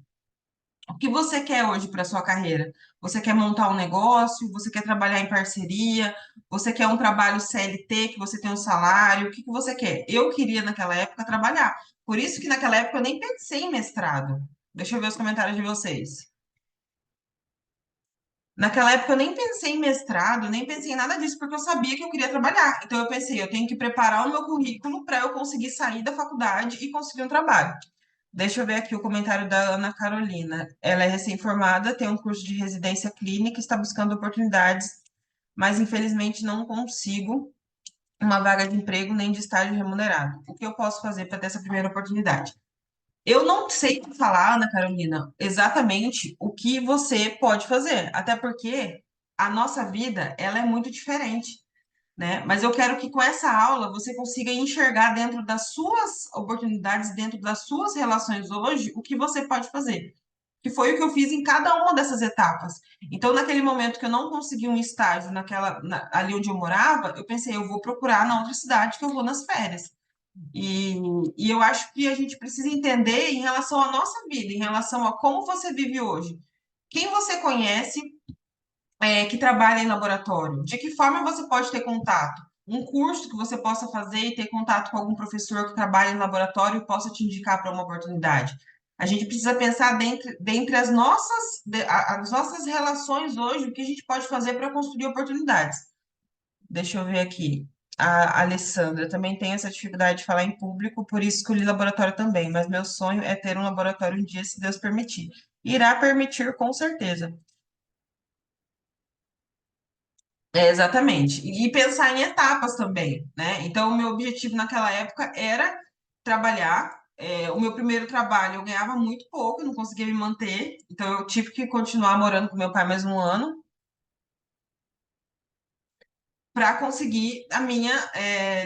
O que você quer hoje para sua carreira? Você quer montar um negócio? Você quer trabalhar em parceria? Você quer um trabalho CLT que você tem um salário? O que que você quer? Eu queria naquela época trabalhar. Por isso que naquela época eu nem pensei em mestrado. Deixa eu ver os comentários de vocês. Naquela época eu nem pensei em mestrado, nem pensei em nada disso, porque eu sabia que eu queria trabalhar. Então eu pensei, eu tenho que preparar o meu currículo para eu conseguir sair da faculdade e conseguir um trabalho. Deixa eu ver aqui o comentário da Ana Carolina. Ela é recém-formada, tem um curso de residência clínica, está buscando oportunidades, mas infelizmente não consigo uma vaga de emprego nem de estágio remunerado. O que eu posso fazer para ter essa primeira oportunidade? Eu não sei te falar, Ana Carolina, exatamente o que você pode fazer, até porque a nossa vida, ela é muito diferente, né? Mas eu quero que com essa aula você consiga enxergar dentro das suas oportunidades, dentro das suas relações hoje, o que você pode fazer. Que foi o que eu fiz em cada uma dessas etapas. Então, naquele momento que eu não consegui um estágio ali onde eu morava, eu pensei, eu vou procurar na outra cidade que eu vou nas férias. E, e eu acho que a gente precisa entender em relação à nossa vida, em relação a como você vive hoje. Quem você conhece que trabalha em laboratório? De que forma você pode ter contato? Um curso que você possa fazer e ter contato com algum professor que trabalha em laboratório e possa te indicar para uma oportunidade. A gente precisa pensar dentre as nossas relações hoje, o que a gente pode fazer para construir oportunidades. Deixa eu ver aqui. A Alessandra também tem essa dificuldade de falar em público, por isso escolhi laboratório também, mas meu sonho é ter um laboratório um dia, se Deus permitir. Irá permitir, com certeza. Exatamente. E pensar em etapas também, né? Então, o meu objetivo naquela época era trabalhar. O meu primeiro trabalho eu ganhava muito pouco, eu não conseguia me manter, então eu tive que continuar morando com meu pai mais um ano para conseguir a minha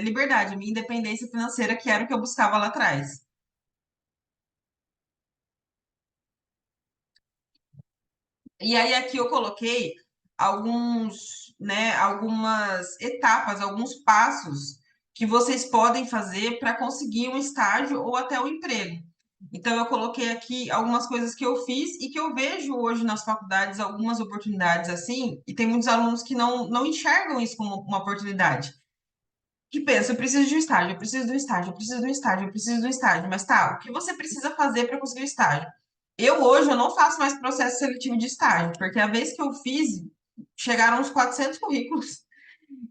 liberdade, a minha independência financeira, que era o que eu buscava lá atrás. E aí aqui eu coloquei algumas etapas, alguns passos que vocês podem fazer para conseguir um estágio ou até um emprego. Então eu coloquei aqui algumas coisas que eu fiz e que eu vejo hoje nas faculdades algumas oportunidades assim, e tem muitos alunos que não enxergam isso como uma oportunidade. Que pensa, eu preciso de um estágio, eu preciso de um estágio, eu preciso de um estágio, eu preciso de um estágio. Mas tá, o que você precisa fazer para conseguir o estágio? Eu não faço mais processo seletivo de estágio, porque a vez que eu fiz, chegaram uns 400 currículos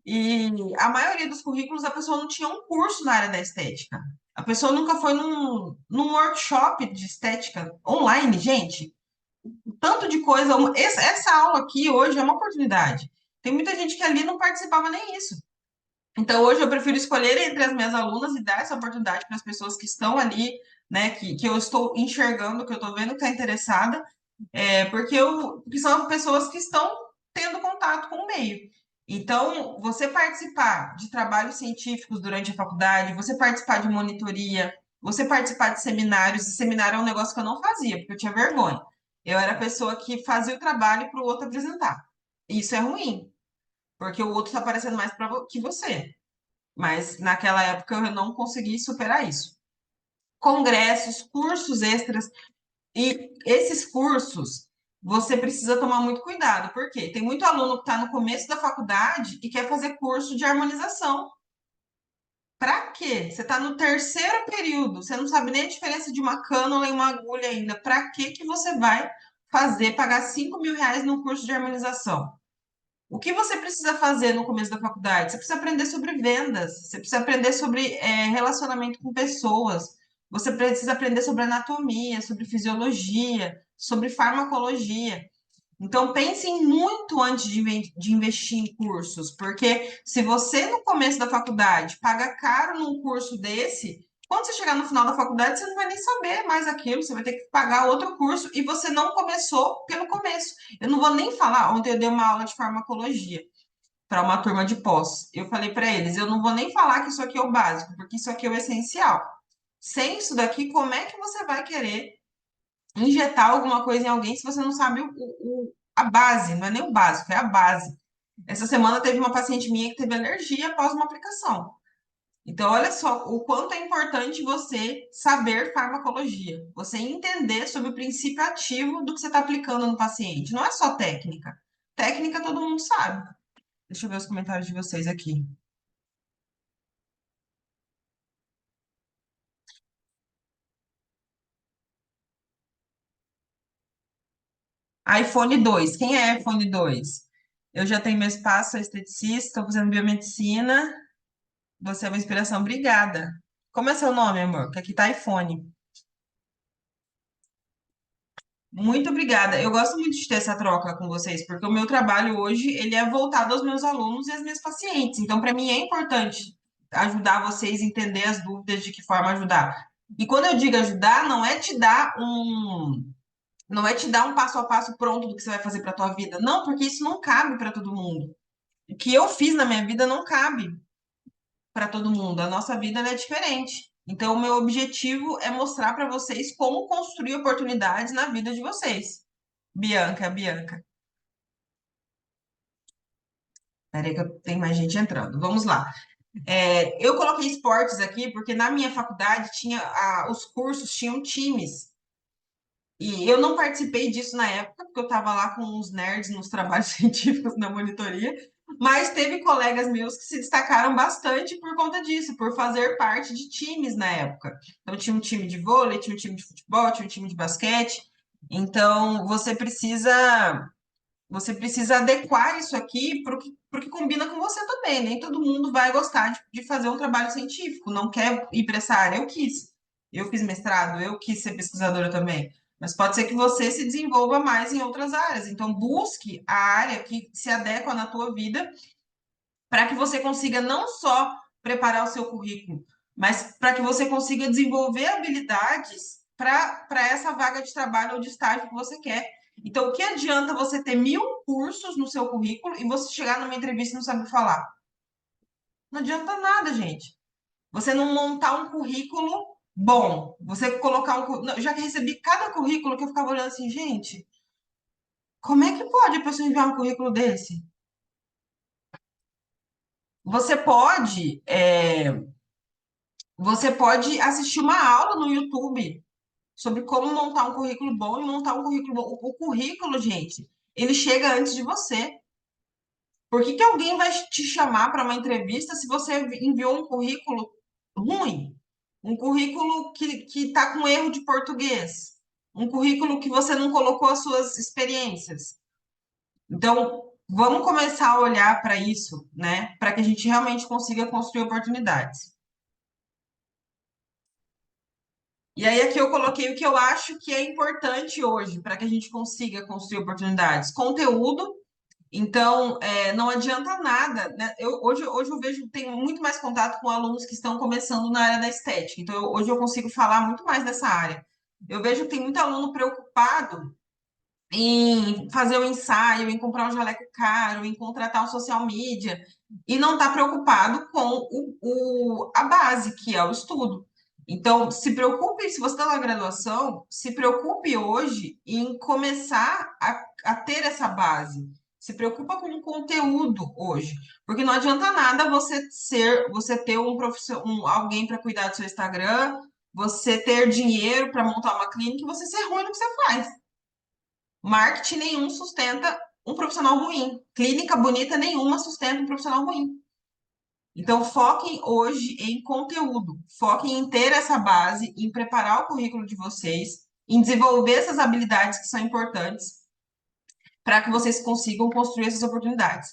e a maioria dos currículos a pessoa não tinha um curso na área da estética. A pessoa nunca foi num workshop de estética online, gente. Tanto de coisa. Essa aula aqui hoje é uma oportunidade. Tem muita gente que ali não participava nem isso. Então, hoje eu prefiro escolher entre as minhas alunas e dar essa oportunidade para as pessoas que estão ali, né, que eu estou enxergando, que eu estou vendo que está interessada, porque são pessoas que estão tendo contato com o meio. Então, você participar de trabalhos científicos durante a faculdade, você participar de monitoria, você participar de seminários, e seminário é um negócio que eu não fazia, porque eu tinha vergonha. Eu era a pessoa que fazia o trabalho para o outro apresentar. Isso é ruim, porque o outro está aparecendo mais que você. Mas naquela época eu não consegui superar isso. Congressos, cursos extras, e esses cursos você precisa tomar muito cuidado, porque tem muito aluno que está no começo da faculdade e quer fazer curso de harmonização. Para quê? Você está no terceiro período, você não sabe nem a diferença de uma cânula e uma agulha ainda. Para que você vai pagar R$ 5.000 num curso de harmonização? O que você precisa fazer no começo da faculdade? Você precisa aprender sobre vendas, você precisa aprender sobre relacionamento com pessoas, você precisa aprender sobre anatomia, sobre fisiologia, sobre farmacologia. Então, pensem muito antes de investir em cursos, porque se você, no começo da faculdade, paga caro num curso desse, quando você chegar no final da faculdade, você não vai nem saber mais aquilo, você vai ter que pagar outro curso e você não começou pelo começo. Eu não vou nem falar, ontem eu dei uma aula de farmacologia para uma turma de pós. Eu falei para eles, eu não vou nem falar que isso aqui é o básico, porque isso aqui é o essencial. Sem isso daqui, como é que você vai querer injetar alguma coisa em alguém se você não sabe a base, não é nem o básico, é a base. Essa semana teve uma paciente minha que teve alergia após uma aplicação. Então, olha só o quanto é importante você saber farmacologia, você entender sobre o princípio ativo do que você está aplicando no paciente. Não é só técnica. Técnica todo mundo sabe. Deixa eu ver os comentários de vocês aqui. iPhone 2. Quem é iPhone 2? Eu já tenho meu espaço, sou esteticista, estou fazendo biomedicina. Você é uma inspiração. Obrigada. Como é seu nome, amor? Que aqui tá iPhone. Muito obrigada. Eu gosto muito de ter essa troca com vocês, porque o meu trabalho hoje, ele é voltado aos meus alunos e às minhas pacientes. Então, para mim é importante ajudar vocês a entender as dúvidas de que forma ajudar. E quando eu digo ajudar, não é te dar um passo a passo pronto do que você vai fazer para a tua vida. Não, porque isso não cabe para todo mundo. O que eu fiz na minha vida não cabe para todo mundo. A nossa vida ela é diferente. Então, o meu objetivo é mostrar para vocês como construir oportunidades na vida de vocês. Bianca. Peraí que tem mais gente entrando. Vamos lá. Eu coloquei esportes aqui porque na minha faculdade os cursos tinham times. E eu não participei disso na época, porque eu estava lá com uns nerds nos trabalhos científicos na monitoria, mas teve colegas meus que se destacaram bastante por conta disso, por fazer parte de times na época. Então, tinha um time de vôlei, tinha um time de futebol, tinha um time de basquete. Então, você precisa adequar isso aqui para o que combina com você também. Nem todo mundo vai gostar de fazer um trabalho científico, não quer ir para essa área. Eu quis. Eu fiz mestrado, eu quis ser pesquisadora também. Mas pode ser que você se desenvolva mais em outras áreas. Então, busque a área que se adequa na tua vida para que você consiga não só preparar o seu currículo, mas para que você consiga desenvolver habilidades para essa vaga de trabalho ou de estágio que você quer. Então, o que adianta você ter 1.000 cursos no seu currículo e você chegar numa entrevista e não saber falar? Não adianta nada, gente. Você não montar um currículo bom. Você colocar um. Não, já que recebi cada currículo que eu ficava olhando assim, gente, Como é que pode a pessoa enviar um currículo desse? Você pode, você pode assistir uma aula no YouTube sobre como montar um currículo bom e montar um currículo bom. O currículo, gente, ele chega antes de você. Por que que alguém vai te chamar para uma entrevista se você enviou um currículo ruim? Um currículo que está com erro de português? Um currículo que você não colocou as suas experiências? Então, vamos começar a olhar para isso, né? Para que a gente realmente consiga construir oportunidades. E aí, aqui eu coloquei o que eu acho que é importante hoje para que a gente consiga construir oportunidades. Conteúdo. Então, não adianta nada, né? Hoje eu vejo, tenho muito mais contato com alunos que estão começando na área da estética. Então, hoje eu consigo falar muito mais dessa área. Eu vejo que tem muito aluno preocupado em fazer o ensaio, em comprar um jaleco caro, em contratar um social media, e não está preocupado com a base, que é o estudo. Então, se preocupe, se você está na graduação, se preocupe hoje em começar a ter essa base. Se preocupa com o conteúdo hoje, porque não adianta nada você ter alguém para cuidar do seu Instagram, você ter dinheiro para montar uma clínica e você ser ruim no que você faz. Marketing nenhum sustenta um profissional ruim. Clínica bonita nenhuma sustenta um profissional ruim. Então, foquem hoje em conteúdo, foquem em ter essa base, em preparar o currículo de vocês, em desenvolver essas habilidades que são importantes para que vocês consigam construir essas oportunidades.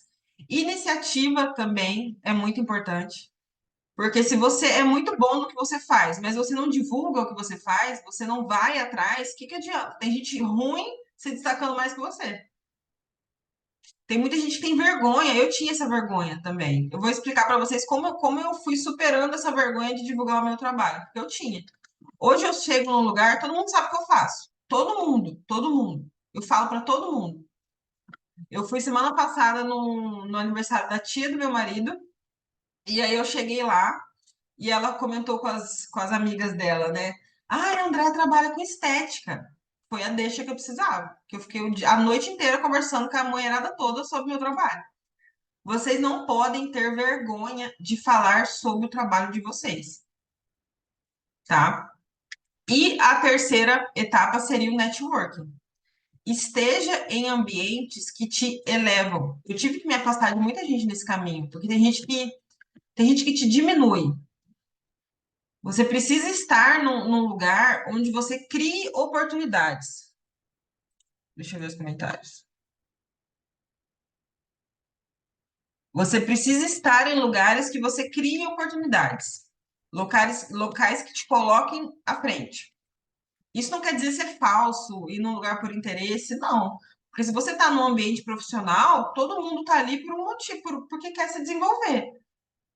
Iniciativa também é muito importante, porque se você é muito bom no que você faz, mas você não divulga o que você faz, você não vai atrás, o que que adianta? Tem gente ruim se destacando mais que você. Tem muita gente que tem vergonha, eu tinha essa vergonha também. Eu vou explicar para vocês como eu fui superando essa vergonha de divulgar o meu trabalho, porque eu tinha. Hoje eu chego num lugar, todo mundo sabe o que eu faço. Todo mundo, todo mundo. Eu falo para todo mundo. Eu fui semana passada no aniversário da tia do meu marido, e aí eu cheguei lá e ela comentou com as amigas dela, né? Ah, a André trabalha com estética. Foi a deixa que eu precisava, que eu fiquei a noite inteira conversando com a mulherada toda sobre o meu trabalho. Vocês não podem ter vergonha de falar sobre o trabalho de vocês, tá? E a terceira etapa seria o networking. Esteja em ambientes que te elevam. Eu tive que me afastar de muita gente nesse caminho, porque tem gente que te diminui. Você precisa estar num lugar onde você crie oportunidades. Deixa eu ver os comentários. Você precisa estar em lugares que você crie oportunidades. Locais que te coloquem à frente. Isso não quer dizer ser falso, ir num lugar por interesse, não. Porque se você está num ambiente profissional, todo mundo está ali por um motivo, porque quer se desenvolver,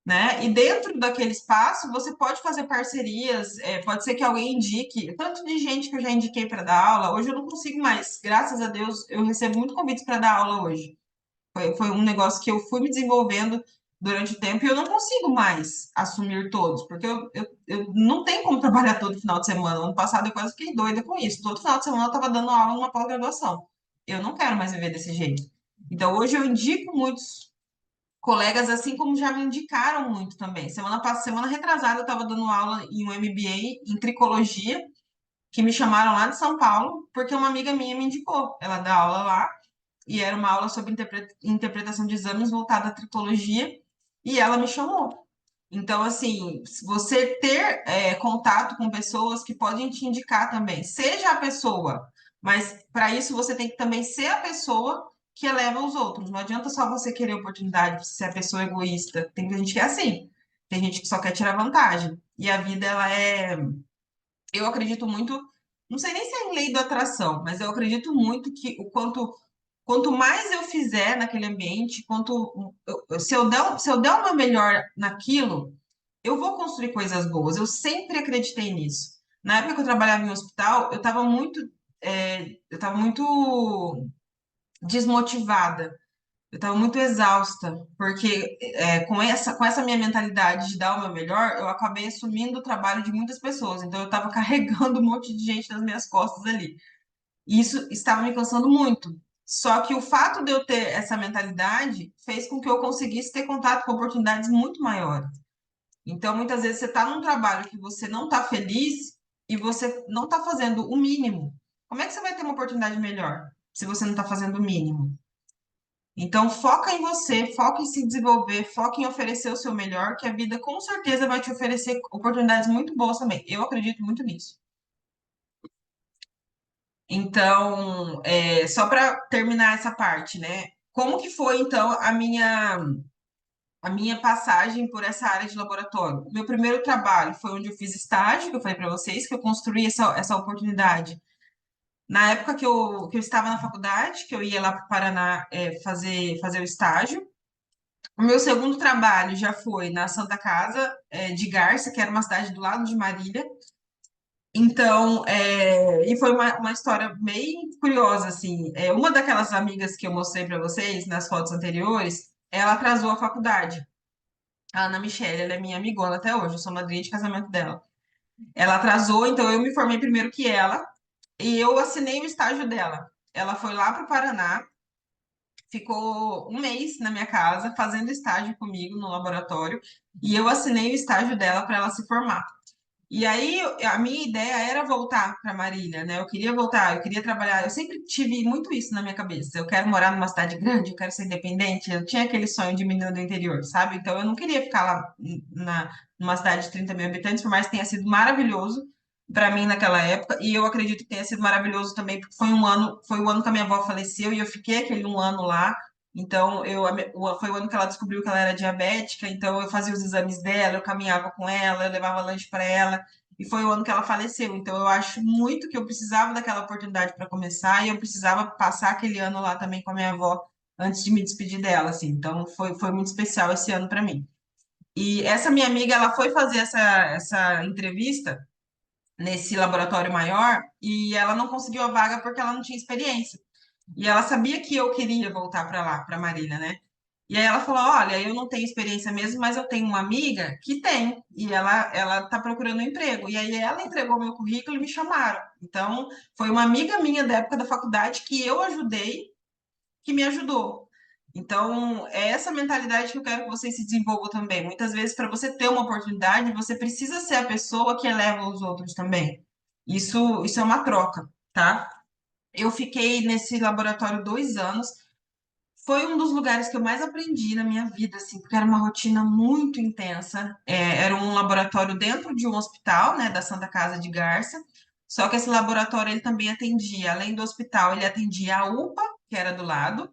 né? E dentro daquele espaço, você pode fazer parcerias, pode ser que alguém indique, tanto de gente que eu já indiquei para dar aula, hoje eu não consigo mais, graças a Deus, eu recebo muito convites para dar aula hoje. Foi um negócio que eu fui me desenvolvendo durante o tempo e eu não consigo mais assumir todos, porque eu não tenho como trabalhar todo final de semana. Ano passado eu quase fiquei doida com isso. Todo final de semana eu estava dando aula numa pós-graduação. Eu não quero mais viver desse jeito. Então hoje eu indico muitos colegas, assim como já me indicaram muito também. Semana retrasada eu estava dando aula em um MBA em tricologia, que me chamaram lá de São Paulo, porque uma amiga minha me indicou. Ela dá aula lá e era uma aula sobre interpretação de exames voltada à tricologia, e ela me chamou. Então, assim, você ter contato com pessoas que podem te indicar também, seja a pessoa, mas para isso você tem que também ser a pessoa que eleva os outros. Não adianta só você querer oportunidade, ser a pessoa egoísta. Tem gente que é assim, tem gente que só quer tirar vantagem. E a vida, ela é. Eu acredito muito, não sei nem se é em lei da atração, mas eu acredito muito que quanto mais eu fizer naquele ambiente, se eu der o meu melhor naquilo, eu vou construir coisas boas. Eu sempre acreditei nisso. Na época que eu trabalhava em hospital, eu estava muito desmotivada. Eu estava muito exausta, porque com essa minha mentalidade de dar o meu melhor, eu acabei assumindo o trabalho de muitas pessoas. Então, eu estava carregando um monte de gente nas minhas costas ali. E isso estava me cansando muito. Só que o fato de eu ter essa mentalidade fez com que eu conseguisse ter contato com oportunidades muito maiores. Então, muitas vezes você está num trabalho que você não está feliz e você não está fazendo o mínimo. Como é que você vai ter uma oportunidade melhor se você não está fazendo o mínimo? Então, foca em você, foca em se desenvolver, foca em oferecer o seu melhor, que a vida com certeza vai te oferecer oportunidades muito boas também. Eu acredito muito nisso. Então, só para terminar essa parte, né? Como que foi, então, a minha passagem por essa área de laboratório? O meu primeiro trabalho foi onde eu fiz estágio, que eu falei para vocês, que eu construí essa oportunidade. Na época que eu estava na faculdade, que eu ia lá para o Paraná fazer o estágio. O meu segundo trabalho já foi na Santa Casa, de Garça, que era uma cidade do lado de Marília. Então, e foi uma história bem curiosa, assim. Uma daquelas amigas que eu mostrei para vocês nas fotos anteriores, ela atrasou a faculdade. A Ana Michele, ela é minha amigona até hoje, eu sou madrinha de casamento dela. Ela atrasou, então eu me formei primeiro que ela, e eu assinei o estágio dela. Ela foi lá para o Paraná, ficou um mês na minha casa fazendo estágio comigo no laboratório, e eu assinei o estágio dela para ela se formar. E aí, a minha ideia era voltar para Marília, né? Eu queria voltar, eu queria trabalhar. Eu sempre tive muito isso na minha cabeça. Eu quero morar numa cidade grande, eu quero ser independente. Eu tinha aquele sonho de menina do interior, sabe? Então, eu não queria ficar lá numa cidade de 30 mil habitantes, por mais que tenha sido maravilhoso para mim naquela época. E eu acredito que tenha sido maravilhoso também, porque foi o ano que a minha avó faleceu e eu fiquei aquele um ano lá. Então, foi o ano que ela descobriu que ela era diabética, então eu fazia os exames dela, eu caminhava com ela, eu levava lanche para ela. E foi o ano que ela faleceu. Então, eu acho muito que eu precisava daquela oportunidade para começar e eu precisava passar aquele ano lá também com a minha avó antes de me despedir dela, assim. Então, foi muito especial esse ano para mim. E essa minha amiga, ela foi fazer essa entrevista nesse laboratório maior e ela não conseguiu a vaga porque ela não tinha experiência. E ela sabia que eu queria voltar para lá, para Marília, né? E aí ela falou: Olha, eu não tenho experiência mesmo, mas eu tenho uma amiga que tem, e ela tá procurando um emprego. E aí ela entregou meu currículo e me chamaram. Então, foi uma amiga minha da época da faculdade que eu ajudei, que me ajudou. Então, é essa mentalidade que eu quero que vocês se desenvolvam também. Muitas vezes, para você ter uma oportunidade, você precisa ser a pessoa que eleva os outros também. Isso é uma troca, tá? Eu fiquei nesse laboratório 2 anos. Foi um dos lugares que eu mais aprendi na minha vida, assim, porque era uma rotina muito intensa. Era um laboratório dentro de um hospital, né, da Santa Casa de Garça. Só que esse laboratório ele também atendia, além do hospital, ele atendia a UPA, que era do lado,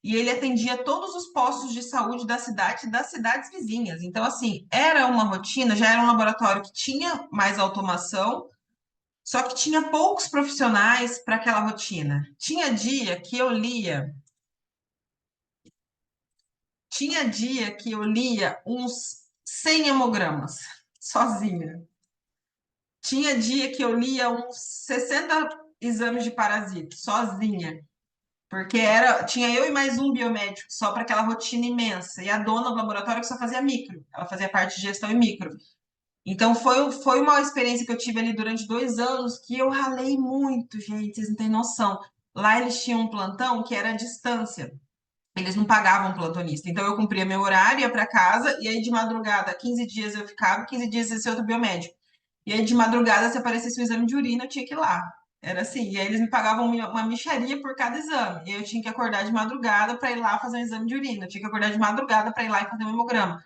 e ele atendia todos os postos de saúde da cidade e das cidades vizinhas. Então, assim, era uma rotina, já era um laboratório que tinha mais automação, só que tinha poucos profissionais para aquela rotina. Tinha dia que eu lia Tinha dia que eu lia uns 100 hemogramas sozinha. Tinha dia que eu lia uns 60 exames de parasita sozinha, porque tinha eu e mais um biomédico só para aquela rotina imensa. E a dona do laboratório que só fazia micro, ela fazia parte de gestão e micro. Então foi uma experiência que eu tive ali durante 2 anos que eu ralei muito, gente, vocês não têm noção. Lá eles tinham um plantão que era à distância. Eles não pagavam plantonista. Então eu cumpria meu horário, ia para casa, e aí de madrugada, 15 dias eu ficava, 15 dias esse outro biomédico. E aí de madrugada, se aparecesse um exame de urina, eu tinha que ir lá. Era assim. E aí eles me pagavam uma mixaria por cada exame. E eu tinha que acordar de madrugada para ir lá fazer um exame de urina. Eu tinha que acordar de madrugada para ir lá e fazer um hemograma.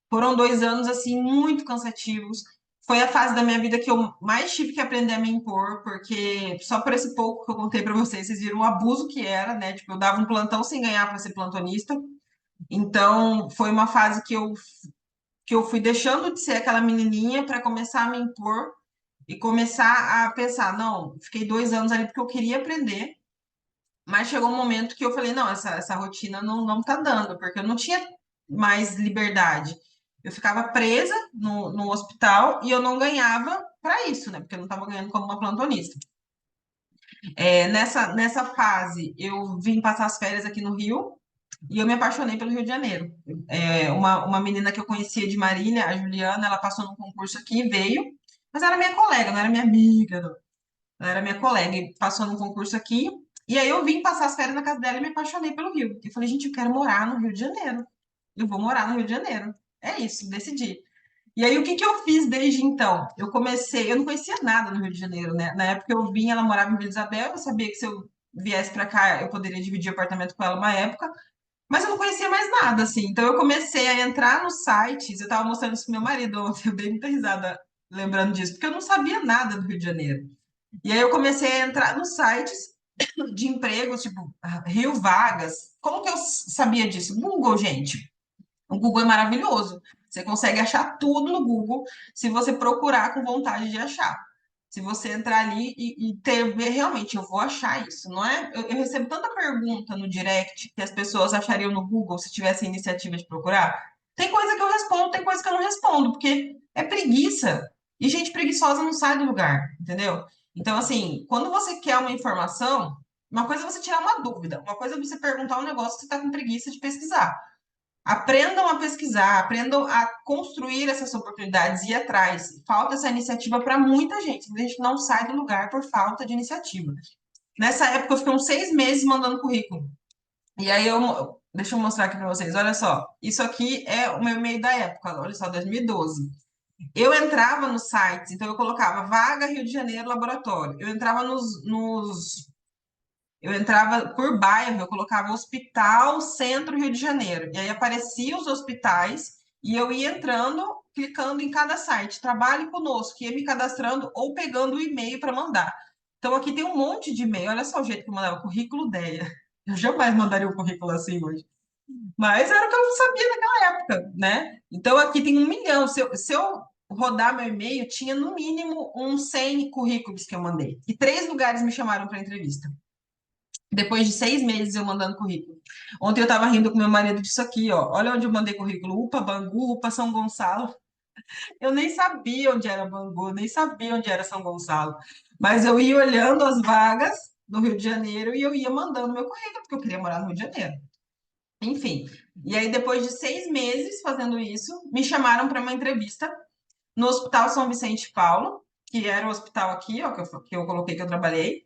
Foram 2 anos, assim, muito cansativos. Foi a fase da minha vida que eu mais tive que aprender a me impor, porque só por esse pouco que eu contei para vocês, vocês viram o abuso que era, né? Tipo, eu dava um plantão sem ganhar para ser plantonista. Então, foi uma fase que eu fui deixando de ser aquela menininha para começar a me impor e começar a pensar, não, fiquei 2 anos ali porque eu queria aprender, mas chegou um momento que eu falei, não, essa rotina não tá dando, porque eu não tinha mais liberdade. Eu ficava presa no hospital e eu não ganhava para isso, né? Porque eu não estava ganhando como uma plantonista. Nessa fase, eu vim passar as férias aqui no Rio e eu me apaixonei pelo Rio de Janeiro. Uma menina que eu conhecia de Marília, a Juliana, ela passou num concurso aqui e veio, mas era minha colega, não era minha amiga, não. Ela era minha colega e passou num concurso aqui. E aí eu vim passar as férias na casa dela e me apaixonei pelo Rio. Eu falei, gente, eu quero morar no Rio de Janeiro. Eu vou morar no Rio de Janeiro. É isso, decidi. E aí, o que que eu fiz desde então? Eu não conhecia nada no Rio de Janeiro, né? Na época eu vim, ela morava em Vila Isabel, eu sabia que se eu viesse pra cá, eu poderia dividir apartamento com ela uma época, mas eu não conhecia mais nada, assim. Então eu comecei a entrar nos sites, eu tava mostrando isso pro meu marido ontem, eu dei muita risada lembrando disso, porque eu não sabia nada do Rio de Janeiro. E aí eu comecei a entrar nos sites de empregos, tipo, Rio Vagas. Como que eu sabia disso? Google, gente. O Google é maravilhoso. Você consegue achar tudo no Google se você procurar com vontade de achar. Se você entrar ali e ver, realmente, eu vou achar isso, não é? Eu recebo tanta pergunta no direct que as pessoas achariam no Google se tivesse iniciativa de procurar. Tem coisa que eu respondo, tem coisa que eu não respondo, porque é preguiça. E gente preguiçosa não sai do lugar, entendeu? Então, assim, quando você quer uma informação, uma coisa é você tirar uma dúvida, uma coisa é você perguntar um negócio que você está com preguiça de pesquisar. Aprendam a pesquisar, aprendam a construir essas oportunidades e ir atrás. Falta essa iniciativa para muita gente. A gente não sai do lugar por falta de iniciativa. Nessa época, eu fiquei uns 6 meses mandando currículo. E aí, deixa eu mostrar aqui para vocês. Olha só, isso aqui é o meu e-mail da época. Olha só, 2012. Eu entrava nos sites, então eu colocava vaga Rio de Janeiro laboratório. Eu entrava por bairro, eu colocava Hospital Centro Rio de Janeiro. E aí aparecia os hospitais e eu ia entrando, clicando em cada site. Trabalhe conosco, ia me cadastrando ou pegando o e-mail para mandar. Então aqui tem um monte de e-mail. Olha só o jeito que eu mandava, currículo DEA. Eu jamais mandaria um currículo assim hoje. Mas era o que eu sabia naquela época, né? Então aqui tem 1 milhão. Se eu rodar meu e-mail, tinha no mínimo uns 100 currículos que eu mandei. E 3 lugares me chamaram para entrevista. Depois de 6 meses eu mandando currículo. Ontem eu estava rindo com meu marido disso aqui, ó. Olha onde eu mandei currículo. UPA, Bangu, UPA, São Gonçalo. Eu nem sabia onde era Bangu, nem sabia onde era São Gonçalo. Mas eu ia olhando as vagas do Rio de Janeiro e eu ia mandando meu currículo, porque eu queria morar no Rio de Janeiro. Enfim. E aí, depois de 6 meses fazendo isso, me chamaram para uma entrevista no Hospital São Vicente de Paulo, que era o hospital aqui, ó, que eu coloquei que eu trabalhei,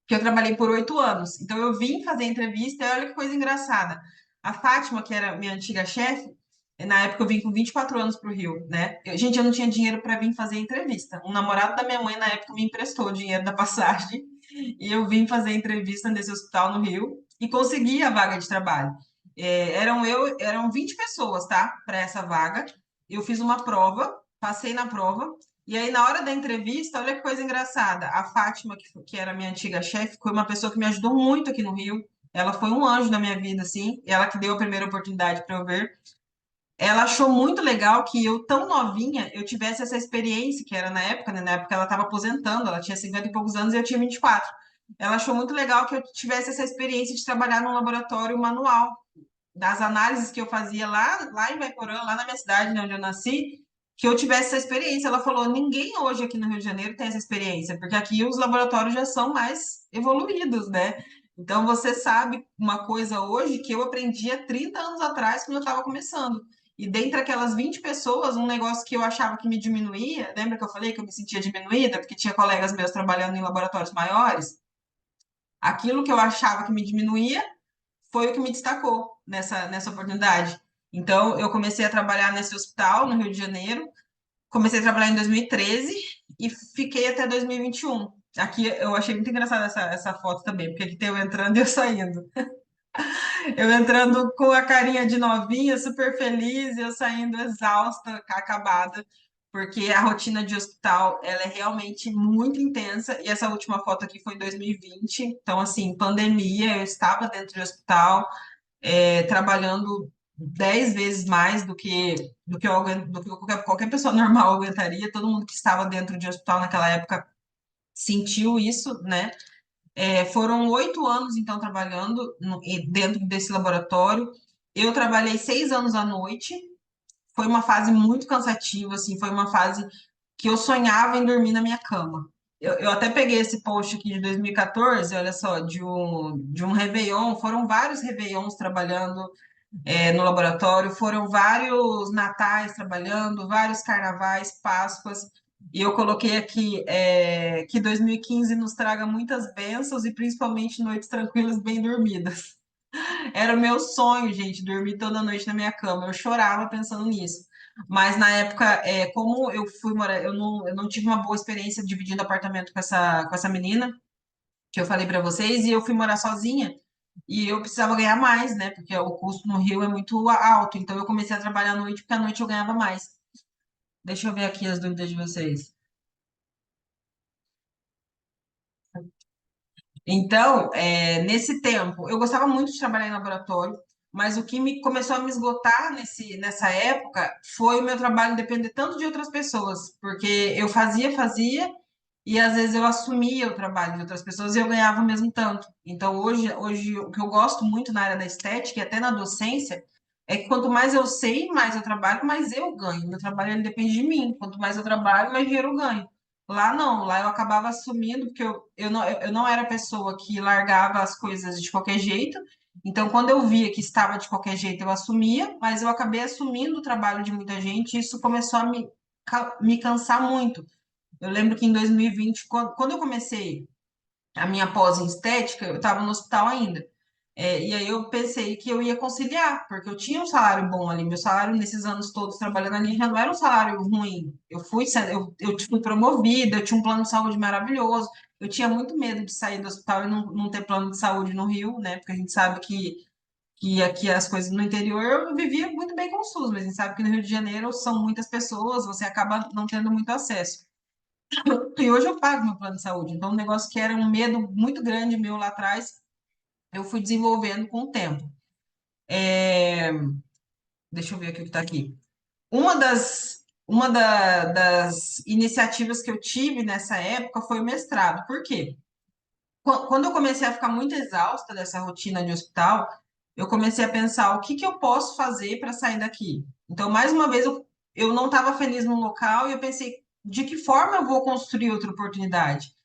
que eu trabalhei por 8 anos. Então eu vim fazer entrevista e olha que coisa engraçada. A Fátima, que era minha antiga chefe, na época eu vim com 24 anos para o Rio, né? Gente, eu não tinha dinheiro para vir fazer entrevista. Um namorado da minha mãe na época me emprestou o dinheiro da passagem e eu vim fazer entrevista nesse hospital no Rio e consegui a vaga de trabalho. Eram 20 pessoas, tá? Para essa vaga. Eu fiz uma prova, passei na prova, e aí, na hora da entrevista, olha que coisa engraçada. A Fátima, que era minha antiga chefe, foi uma pessoa que me ajudou muito aqui no Rio. Ela foi um anjo na minha vida, assim. Ela que deu a primeira oportunidade para eu ver. Ela achou muito legal que eu, tão novinha, eu tivesse essa experiência, que era na época, né? Na época ela estava aposentando, ela tinha 50 e poucos anos e eu tinha 24. Ela achou muito legal que eu tivesse essa experiência de trabalhar num laboratório manual das análises que eu fazia lá em Vaiporã, lá na minha cidade, né, onde eu nasci, que eu tivesse essa experiência. Ela falou: ninguém hoje aqui no Rio de Janeiro tem essa experiência, porque aqui os laboratórios já são mais evoluídos, né? Então você sabe uma coisa hoje que eu aprendi há 30 anos atrás, quando eu estava começando. E dentre aquelas 20 pessoas, um negócio que eu achava que me diminuía, lembra que eu falei que eu me sentia diminuída, porque tinha colegas meus trabalhando em laboratórios maiores? Aquilo que eu achava que me diminuía foi o que me destacou nessa oportunidade. Então, eu comecei a trabalhar nesse hospital no Rio de Janeiro, comecei a trabalhar em 2013 e fiquei até 2021. Aqui eu achei muito engraçada essa foto também, porque aqui tem eu entrando e eu saindo. Eu entrando com a carinha de novinha, super feliz, e eu saindo exausta, acabada, porque a rotina de hospital, ela é realmente muito intensa, e essa última foto aqui foi em 2020, então, assim, pandemia, eu estava dentro de hospital, trabalhando 10 vezes mais do que qualquer pessoa normal aguentaria. Todo mundo que estava dentro de hospital naquela época sentiu isso, né? Foram 8 anos, então, trabalhando dentro desse laboratório. Eu trabalhei 6 anos à noite. Foi uma fase muito cansativa, assim, foi uma fase que eu sonhava em dormir na minha cama. Eu até peguei esse post aqui de 2014, olha só, de um Réveillon, foram vários Réveillons trabalhando no laboratório, foram vários natais trabalhando, vários carnavais, Páscoas. E eu coloquei aqui que 2015 nos traga muitas bênçãos e principalmente noites tranquilas, bem dormidas. Era o meu sonho, gente, dormir toda noite na minha cama. Eu chorava pensando nisso. Mas na época, como eu fui morar, eu não tive uma boa experiência dividindo apartamento com essa menina que eu falei para vocês, e eu fui morar sozinha. E eu precisava ganhar mais, né? Porque o custo no Rio é muito alto. Então eu comecei a trabalhar à noite, porque à noite eu ganhava mais. Deixa eu ver aqui as dúvidas de vocês. Então, nesse tempo, eu gostava muito de trabalhar em laboratório, mas o que me começou a me esgotar nessa época foi o meu trabalho depender tanto de outras pessoas, porque eu fazia, e às vezes eu assumia o trabalho de outras pessoas e eu ganhava o mesmo tanto. Então, hoje o que eu gosto muito na área da estética e até na docência é que quanto mais eu sei, mais eu trabalho, mais eu ganho. Meu trabalho ele depende de mim. Quanto mais eu trabalho, mais dinheiro eu ganho. Lá não, lá eu acabava assumindo, porque eu não era a pessoa que largava as coisas de qualquer jeito. Então, quando eu via que estava de qualquer jeito, eu assumia, mas eu acabei assumindo o trabalho de muita gente e isso começou a me cansar muito. Eu lembro que em 2020, quando eu comecei a minha pós em estética, eu estava no hospital ainda. E aí eu pensei que eu ia conciliar, porque eu tinha um salário bom ali. Meu salário nesses anos todos trabalhando ali já não era um salário ruim. Eu fui promovida, eu tinha um plano de saúde maravilhoso. Eu tinha muito medo de sair do hospital e não ter plano de saúde no Rio, né? Porque a gente sabe que aqui as coisas no interior eu vivia muito bem com o SUS, mas a gente sabe que no Rio de Janeiro são muitas pessoas, você acaba não tendo muito acesso. E hoje eu pago meu plano de saúde. Então, um negócio que era um medo muito grande meu lá atrás, eu fui desenvolvendo com o tempo. Deixa eu ver aqui o que está aqui. Das iniciativas que eu tive nessa época foi o mestrado. Por quê? Quando eu comecei a ficar muito exausta dessa rotina de hospital, eu comecei a pensar o que que eu posso fazer para sair daqui. Então, mais uma vez, eu não estava feliz no local e eu pensei, de que forma eu vou construir outra oportunidade?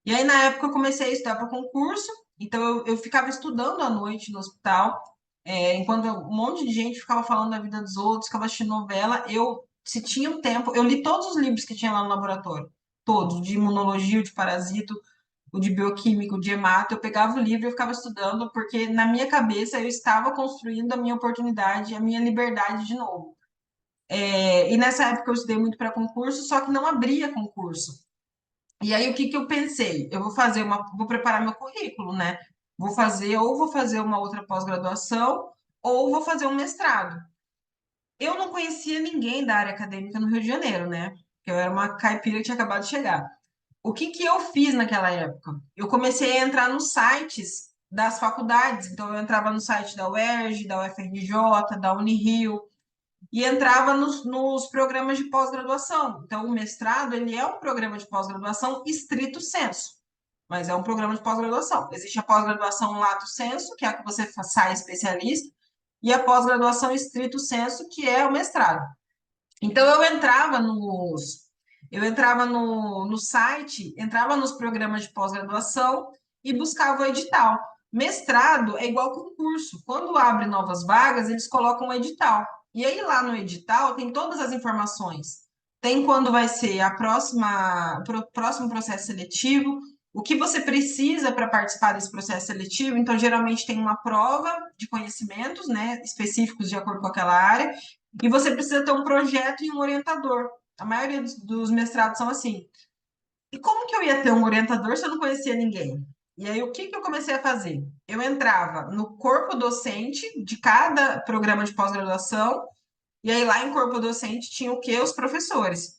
E aí, na época, eu comecei a estudar para concurso, então eu ficava estudando à noite no hospital, enquanto um monte de gente ficava falando da vida dos outros, ficava assistindo novela, se tinha um tempo, eu li todos os livros que tinha lá no laboratório, todos, de imunologia, o de parasito, o de bioquímico, o de hemato, eu pegava o livro e eu ficava estudando, porque na minha cabeça eu estava construindo a minha oportunidade, a minha liberdade de novo. E nessa época eu estudei muito para concurso, só que não abria concurso. E aí, o que que eu pensei? Vou preparar meu currículo, né? Vou fazer uma outra pós-graduação, ou vou fazer um mestrado. Eu não conhecia ninguém da área acadêmica no Rio de Janeiro, né? Eu era uma caipira que tinha acabado de chegar. O que que eu fiz naquela época? Eu comecei a entrar nos sites das faculdades. Então, eu entrava no site da UERJ, da UFRJ, da Unirio, e entrava nos programas de pós-graduação. Então, o mestrado, ele é um programa de pós-graduação estrito sensu, mas é um programa de pós-graduação. Existe a pós-graduação lato sensu, que é a que você sai especialista, e a pós-graduação estrito sensu, que é o mestrado. Então, eu entrava no site, entrava nos programas de pós-graduação e buscava o edital. Mestrado é igual concurso. Quando abre novas vagas, eles colocam o edital. E aí lá no edital tem todas as informações. Tem quando vai ser o próximo processo seletivo, o que você precisa para participar desse processo seletivo. Então, geralmente tem uma prova de conhecimentos, né, específicos de acordo com aquela área, e você precisa ter um projeto e um orientador. A maioria dos mestrados são assim. E como que eu ia ter um orientador se eu não conhecia ninguém? E aí, o que que eu comecei a fazer? Eu entrava no corpo docente de cada programa de pós-graduação, e aí lá em corpo docente tinha o quê? Os professores.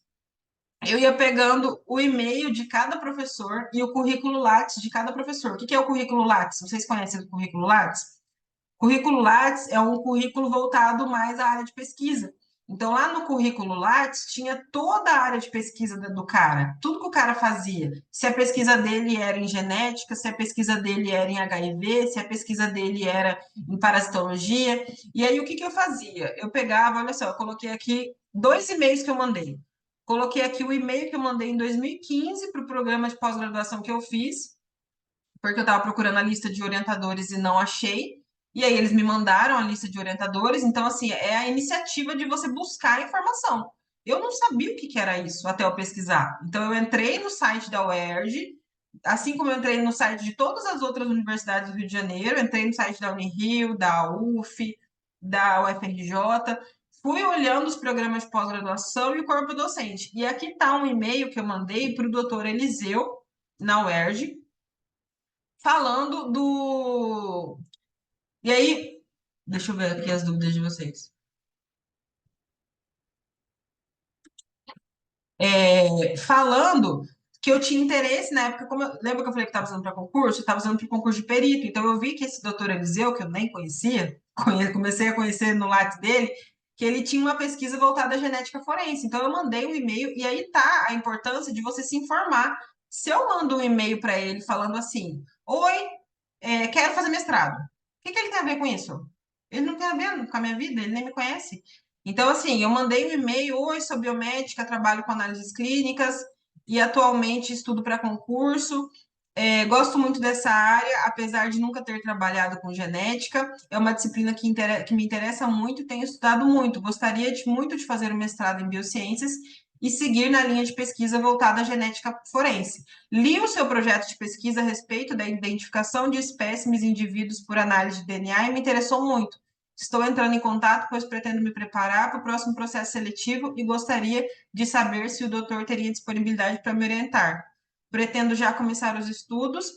Eu ia pegando o e-mail de cada professor e o currículo Lattes de cada professor. O que que é o currículo Lattes? Vocês conhecem o currículo Lattes? Currículo Lattes é um currículo voltado mais à área de pesquisa. Então, lá no currículo Lattes tinha toda a área de pesquisa do cara, tudo que o cara fazia. Se a pesquisa dele era em genética, se a pesquisa dele era em HIV, se a pesquisa dele era em parasitologia. E aí, o que que eu fazia? Eu pegava, olha só, eu coloquei aqui 2 e-mails que eu mandei. Coloquei aqui o e-mail que eu mandei em 2015 para o programa de pós-graduação que eu fiz, porque eu estava procurando a lista de orientadores e não achei. E aí eles me mandaram a lista de orientadores. Então, assim, é a iniciativa de você buscar informação. Eu não sabia o que que era isso até eu pesquisar. Então, eu entrei no site da UERJ, assim como eu entrei no site de todas as outras universidades do Rio de Janeiro, entrei no site da Unirio, da UF, da UFRJ, fui olhando os programas de pós-graduação e o corpo docente. E aqui está um e-mail que eu mandei para o doutor Eliseu, na UERJ, falando do. E aí, deixa eu ver aqui as dúvidas de vocês. Falando que eu tinha interesse na época, lembra que eu falei que estava usando para concurso? Eu estava usando para concurso de perito, então eu vi que esse doutor Eliseu, que eu nem conhecia, comecei a conhecer no Lattes dele, que ele tinha uma pesquisa voltada à genética forense. Então eu mandei um e-mail, e aí tá a importância de você se informar. Se eu mando um e-mail para ele falando assim: Oi, quero fazer mestrado. O que que ele tem a ver com isso? Ele não tem a ver com a minha vida, ele nem me conhece. Então, assim, eu mandei um e-mail: Oi, sou biomédica, trabalho com análises clínicas e atualmente estudo para concurso. Gosto muito dessa área, apesar de nunca ter trabalhado com genética. É uma disciplina que me interessa muito e tenho estudado muito. Gostaria muito de fazer um mestrado em biociências e seguir na linha de pesquisa voltada à genética forense. Li o seu projeto de pesquisa a respeito da identificação de espécimes e indivíduos por análise de DNA e me interessou muito. Estou entrando em contato, pois pretendo me preparar para o próximo processo seletivo e gostaria de saber se o doutor teria disponibilidade para me orientar. Pretendo já começar os estudos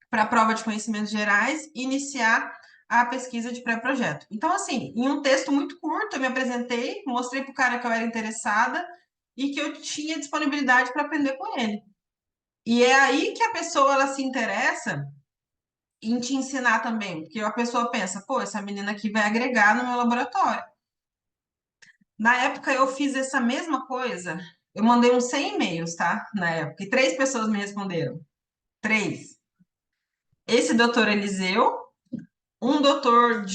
para a prova de conhecimentos gerais e iniciar a pesquisa de pré-projeto. Então, assim, em um texto muito curto, eu me apresentei, mostrei para o cara que eu era interessada e que eu tinha disponibilidade para aprender com ele. E é aí que a pessoa ela se interessa em te ensinar também, porque a pessoa pensa, pô, essa menina aqui vai agregar no meu laboratório. Na época eu fiz essa mesma coisa, eu mandei uns 100 e-mails, tá? Na época, e 3 pessoas me responderam. 3. Esse doutor Eliseu, um doutor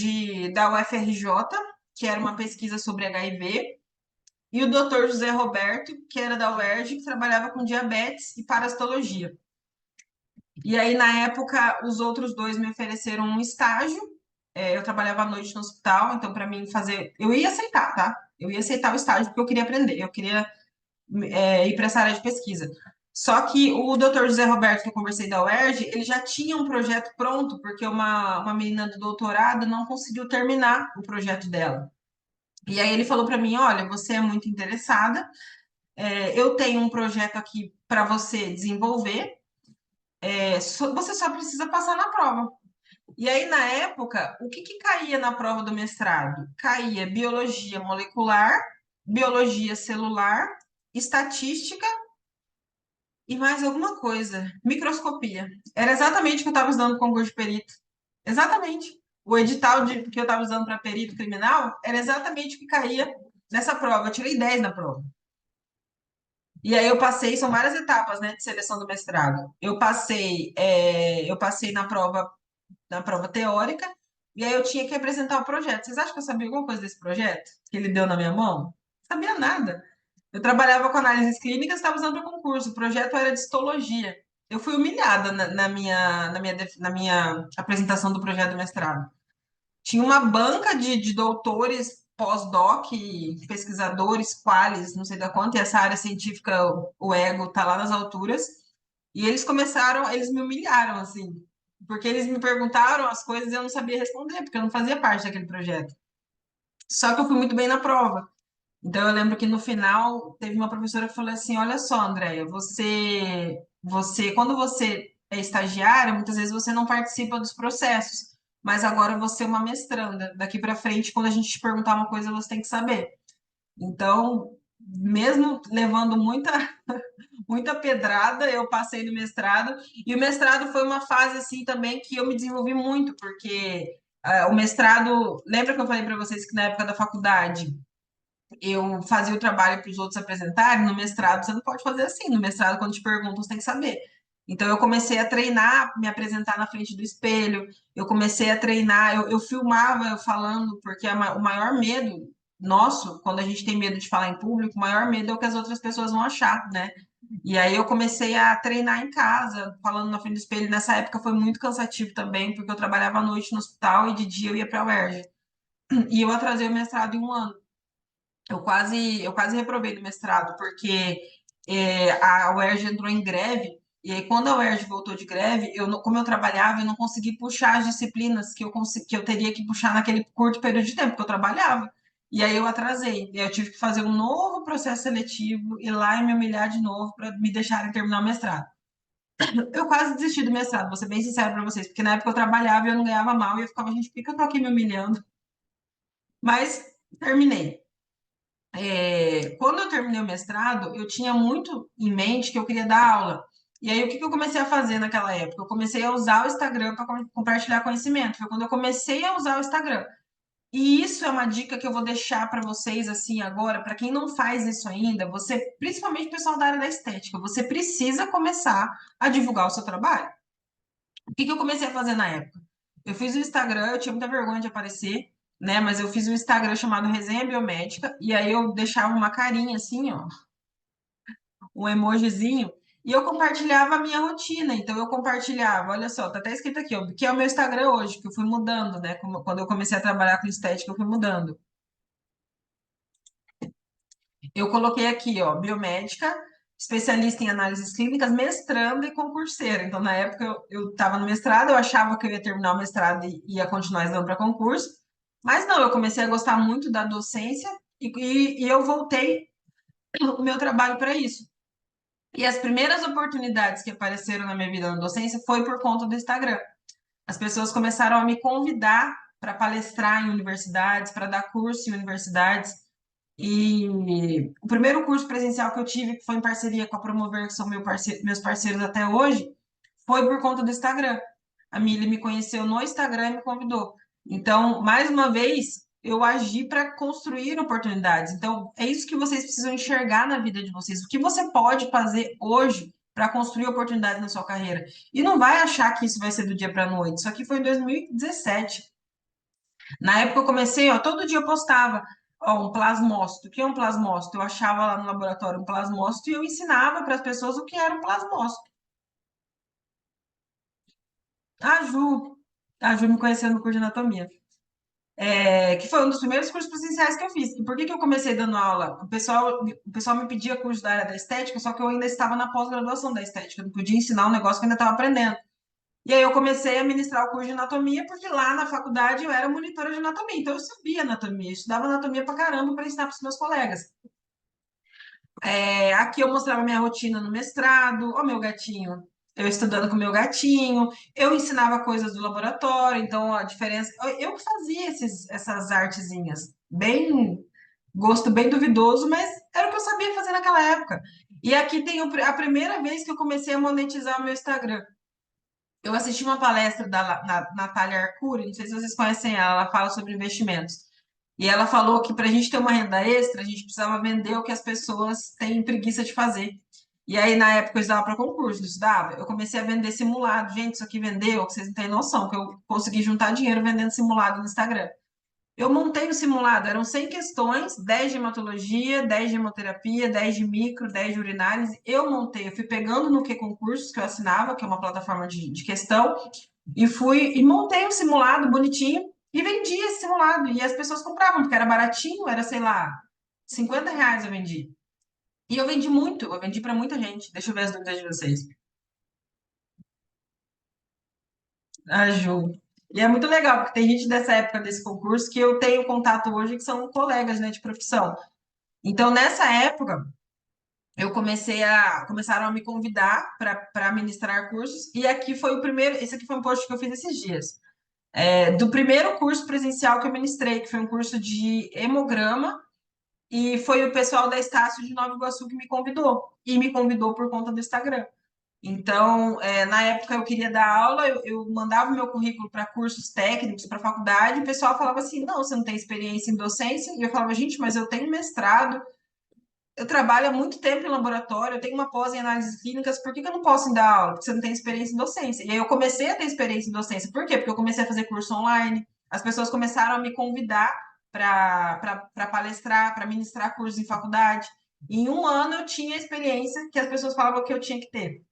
da UFRJ, que era uma pesquisa sobre HIV, e o doutor José Roberto, que era da UERJ, que trabalhava com diabetes e parasitologia. E aí, na época, os outros dois me ofereceram um estágio. Eu trabalhava à noite no hospital, então, para mim fazer. Eu ia aceitar, tá? Eu ia aceitar o estágio porque eu queria aprender, eu queria ir para essa área de pesquisa. Só que o doutor José Roberto, que eu conversei da UERJ, ele já tinha um projeto pronto, porque uma menina do doutorado não conseguiu terminar o projeto dela. E aí ele falou para mim: Olha, você é muito interessada, eu tenho um projeto aqui para você desenvolver, você só precisa passar na prova. E aí, na época, o que que caía na prova do mestrado? Caía biologia molecular, biologia celular, estatística e mais alguma coisa. Microscopia. Era exatamente o que eu estava usando no concurso de perito. Exatamente. O edital que eu estava usando para perito criminal era exatamente o que caía nessa prova. Eu tirei 10 na prova. E aí eu passei, são várias etapas, né, de seleção do mestrado. Eu passei na prova teórica, e aí eu tinha que apresentar o projeto. Vocês acham que eu sabia alguma coisa desse projeto que ele deu na minha mão? Não sabia nada. Eu trabalhava com análises clínicas, estava usando para concurso. O projeto era de histologia. Eu fui humilhada na minha apresentação do projeto do mestrado. Tinha uma banca de doutores, pós-doc, pesquisadores, qualis, não sei da quanto, e essa área científica, o ego, tá lá nas alturas. E eles me humilharam, assim, porque eles me perguntaram as coisas e eu não sabia responder, porque eu não fazia parte daquele projeto. Só que eu fui muito bem na prova. Então eu lembro que no final teve uma professora que falou assim: Olha só, Andréia, quando você é estagiária, muitas vezes você não participa dos processos, mas agora você é uma mestranda. Daqui para frente, quando a gente te perguntar uma coisa, você tem que saber. Então, mesmo levando muita pedrada, eu passei no mestrado, e o mestrado foi uma fase assim também que eu me desenvolvi muito, porque o mestrado, lembra que eu falei para vocês que na época da faculdade eu fazia o trabalho para os outros apresentarem? No mestrado você não pode fazer assim, no mestrado quando te perguntam você tem que saber. Então eu comecei a treinar, me apresentar na frente do espelho, eu comecei a treinar, eu filmava eu falando, porque o maior medo nosso, quando a gente tem medo de falar em público, o maior medo é o que as outras pessoas vão achar, né? E aí eu comecei a treinar em casa, falando na frente do espelho. Nessa época foi muito cansativo também, porque eu trabalhava à noite no hospital e de dia eu ia para a UERJ. E eu atrasei o mestrado em um ano. eu quase reprovei no mestrado, porque a UERJ entrou em greve, e aí quando a UERJ voltou de greve, como eu trabalhava, eu não consegui puxar as disciplinas que eu teria que puxar naquele curto período de tempo que eu trabalhava. E aí eu atrasei. E aí eu tive que fazer um novo processo seletivo, ir lá e me humilhar de novo para me deixarem terminar o mestrado. Eu quase desisti do mestrado, vou ser bem sincera para vocês, porque na época eu trabalhava e eu não ganhava mal, e eu ficava, gente, por que que eu tô aqui me humilhando? Mas terminei. Quando eu terminei o mestrado, eu tinha muito em mente que eu queria dar aula. E aí, o que que eu comecei a fazer naquela época? Eu comecei a usar o Instagram para compartilhar conhecimento. Foi quando eu comecei a usar o Instagram. E isso é uma dica que eu vou deixar para vocês assim agora, para quem não faz isso ainda, você, principalmente o pessoal da área da estética, você precisa começar a divulgar o seu trabalho. O que que eu comecei a fazer na época? Eu fiz o Instagram, eu tinha muita vergonha de aparecer, né? Mas eu fiz um Instagram chamado Resenha Biomédica, e aí eu deixava uma carinha assim, ó, um emojizinho, e eu compartilhava a minha rotina. Então eu compartilhava, olha só, tá até escrito aqui, ó, que é o meu Instagram hoje, que eu fui mudando, né? Quando eu comecei a trabalhar com estética, eu fui mudando. Eu coloquei aqui, ó, biomédica, especialista em análises clínicas, mestranda e concurseira. Então, na época, eu estava no mestrado, eu achava que eu ia terminar o mestrado e ia continuar estudando para concurso, mas não, eu comecei a gostar muito da docência e eu voltei o meu trabalho para isso. E as primeiras oportunidades que apareceram na minha vida na docência foi por conta do Instagram. As pessoas começaram a me convidar para palestrar em universidades, para dar curso em universidades. E o primeiro curso presencial que eu tive, que foi em parceria com a Promover, que são meus parceiros até hoje, foi por conta do Instagram. A Mili me conheceu no Instagram e me convidou. Então, mais uma vez, eu agi para construir oportunidades. Então, é isso que vocês precisam enxergar na vida de vocês. O que você pode fazer hoje para construir oportunidades na sua carreira? E não vai achar que isso vai ser do dia para a noite. Isso aqui foi em 2017. Na época eu comecei, ó, todo dia eu postava, ó, um plasmócito. O que é um plasmócito? Eu achava lá no laboratório um plasmócito e eu ensinava para as pessoas o que era um plasmócito. A Ju, a Ju me conheceu no curso de anatomia, que foi um dos primeiros cursos presenciais que eu fiz. E por que que eu comecei dando aula? O pessoal me pedia curso da área da estética, só que eu ainda estava na pós-graduação da estética, eu não podia ensinar um negócio que eu ainda estava aprendendo. E aí eu comecei a ministrar o curso de anatomia, porque lá na faculdade eu era monitora de anatomia, então eu sabia anatomia, eu estudava anatomia pra caramba para ensinar para os meus colegas. Aqui eu mostrava minha rotina no mestrado, ó meu gatinho, eu estudando com meu gatinho, eu ensinava coisas do laboratório, então a diferença, eu que fazia essas artezinhas, bem, gosto bem duvidoso, mas era o que eu sabia fazer naquela época. E aqui tem a primeira vez que eu comecei a monetizar o meu Instagram. Eu assisti uma palestra da Natália Arcuri, não sei se vocês conhecem ela, ela fala sobre investimentos. E ela falou que para a gente ter uma renda extra, a gente precisava vender o que as pessoas têm preguiça de fazer. E aí, na época, eu estudava para concurso, não estudava. Eu comecei a vender simulado. Gente, isso aqui vendeu, que vocês não têm noção, que eu consegui juntar dinheiro vendendo simulado no Instagram. Eu montei o simulado, eram 100 questões, 10 de hematologia, 10 de hemoterapia, 10 de micro, 10 de urinálise. Eu montei, eu fui pegando no que concursos que eu assinava, que é uma plataforma de questão, e fui e montei um simulado bonitinho e vendi esse simulado. E as pessoas compravam, porque era baratinho, era, sei lá, R$ 50 eu vendi. E eu vendi muito, eu vendi para muita gente. Deixa eu ver as dúvidas de vocês. A Ju. E é muito legal, porque tem gente dessa época desse concurso que eu tenho contato hoje que são colegas, né, de profissão. Então, nessa época, começaram a me convidar para ministrar cursos, e aqui foi o primeiro, esse aqui foi um post que eu fiz esses dias. Do primeiro curso presencial que eu ministrei, que foi um curso de hemograma, e foi o pessoal da Estácio de Nova Iguaçu que me convidou, e me convidou por conta do Instagram. Então, na época eu queria dar aula, eu mandava o meu currículo para cursos técnicos, para faculdade, e o pessoal falava assim: não, você não tem experiência em docência? E eu falava: gente, mas eu tenho mestrado, eu trabalho há muito tempo em laboratório, eu tenho uma pós em análises clínicas, por que que eu não posso dar aula? Porque você não tem experiência em docência. E aí eu comecei a ter experiência em docência. Por quê? Porque eu comecei a fazer curso online, as pessoas começaram a me convidar para palestrar, para ministrar cursos em faculdade. E em um ano eu tinha a experiência que as pessoas falavam que eu tinha que ter.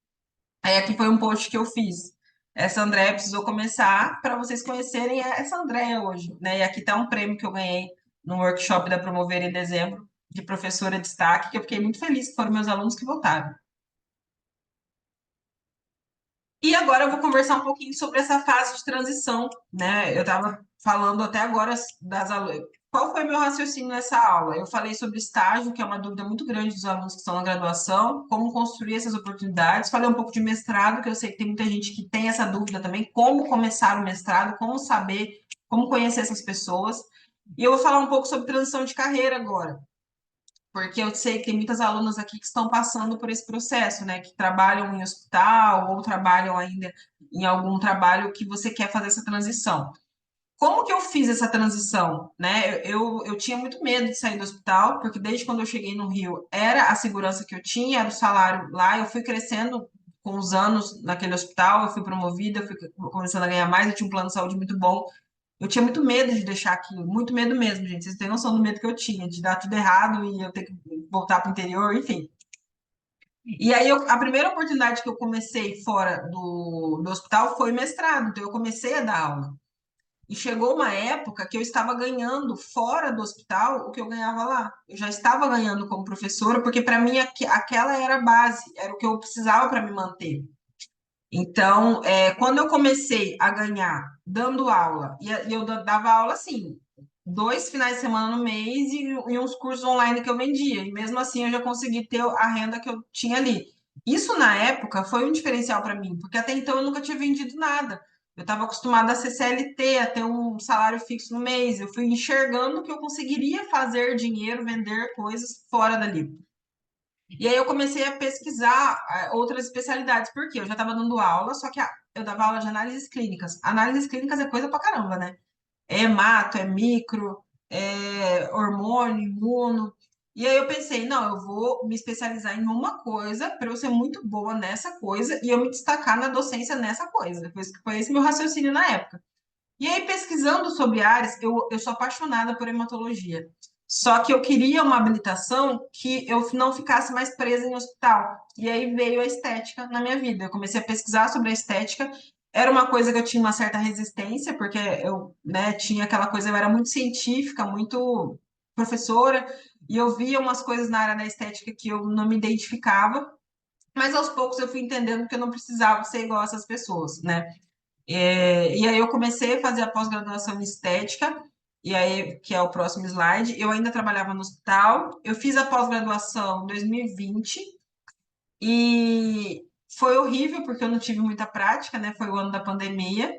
Aí aqui foi um post que eu fiz. Essa Andréia precisou começar para vocês conhecerem essa Andréia hoje, né? E aqui tá um prêmio que eu ganhei no workshop da Promover em dezembro, de professora de destaque, que eu fiquei muito feliz que foram meus alunos que voltaram. E agora eu vou conversar um pouquinho sobre essa fase de transição, né? Eu estava falando até agora das alunas. Qual foi meu raciocínio nessa aula? Eu falei sobre estágio, que é uma dúvida muito grande dos alunos que estão na graduação, como construir essas oportunidades. Falei um pouco de mestrado, que eu sei que tem muita gente que tem essa dúvida também, como começar o mestrado, como saber, como conhecer essas pessoas. E eu vou falar um pouco sobre transição de carreira agora, porque eu sei que tem muitas alunas aqui que estão passando por esse processo, né? Que trabalham em hospital ou trabalham ainda em algum trabalho que você quer fazer essa transição. Como que eu fiz essa transição, né? Eu tinha muito medo de sair do hospital, porque desde quando eu cheguei no Rio, era a segurança que eu tinha, era o salário lá, eu fui crescendo com os anos naquele hospital, eu fui promovida, eu fui começando a ganhar mais, eu tinha um plano de saúde muito bom, eu tinha muito medo de deixar aquilo, muito medo mesmo, gente. Vocês têm noção do medo que eu tinha, de dar tudo errado e eu ter que voltar para o interior, enfim. E aí, a primeira oportunidade que eu comecei fora do hospital foi mestrado, então eu comecei a dar aula. E chegou uma época que eu estava ganhando fora do hospital o que eu ganhava lá. Eu já estava ganhando como professora, porque para mim aquela era a base, era o que eu precisava para me manter. Então, quando eu comecei a ganhar dando aula, e eu dava aula assim, 2 finais de semana no mês e uns cursos online que eu vendia, e mesmo assim eu já consegui ter a renda que eu tinha ali. Isso na época foi um diferencial para mim, porque até então eu nunca tinha vendido nada. Eu estava acostumada a ser CLT, a ter um salário fixo no mês. Eu fui enxergando que eu conseguiria fazer dinheiro, vender coisas fora dali. E aí eu comecei a pesquisar outras especialidades, porque eu já estava dando aula, só que eu dava aula de análises clínicas. Análises clínicas é coisa pra caramba, né? É hemato, é micro, é hormônio, imuno. E aí eu pensei, não, eu vou me especializar em uma coisa para eu ser muito boa nessa coisa e eu me destacar na docência nessa coisa. Foi esse meu raciocínio na época. E aí, pesquisando sobre áreas, eu sou apaixonada por hematologia. Só que eu queria uma habilitação que eu não ficasse mais presa em hospital. E aí veio a estética na minha vida. Eu comecei a pesquisar sobre a estética. Era uma coisa que eu tinha uma certa resistência, porque eu, né, tinha aquela coisa, eu era muito científica, muito professora, e eu via umas coisas na área da estética que eu não me identificava. Mas aos poucos eu fui entendendo que eu não precisava ser igual a essas pessoas, né? E aí eu comecei a fazer a pós-graduação em estética, e aí, que é o próximo slide, eu ainda trabalhava no hospital, eu fiz a pós-graduação em 2020, e foi horrível, porque eu não tive muita prática, né? Foi o ano da pandemia.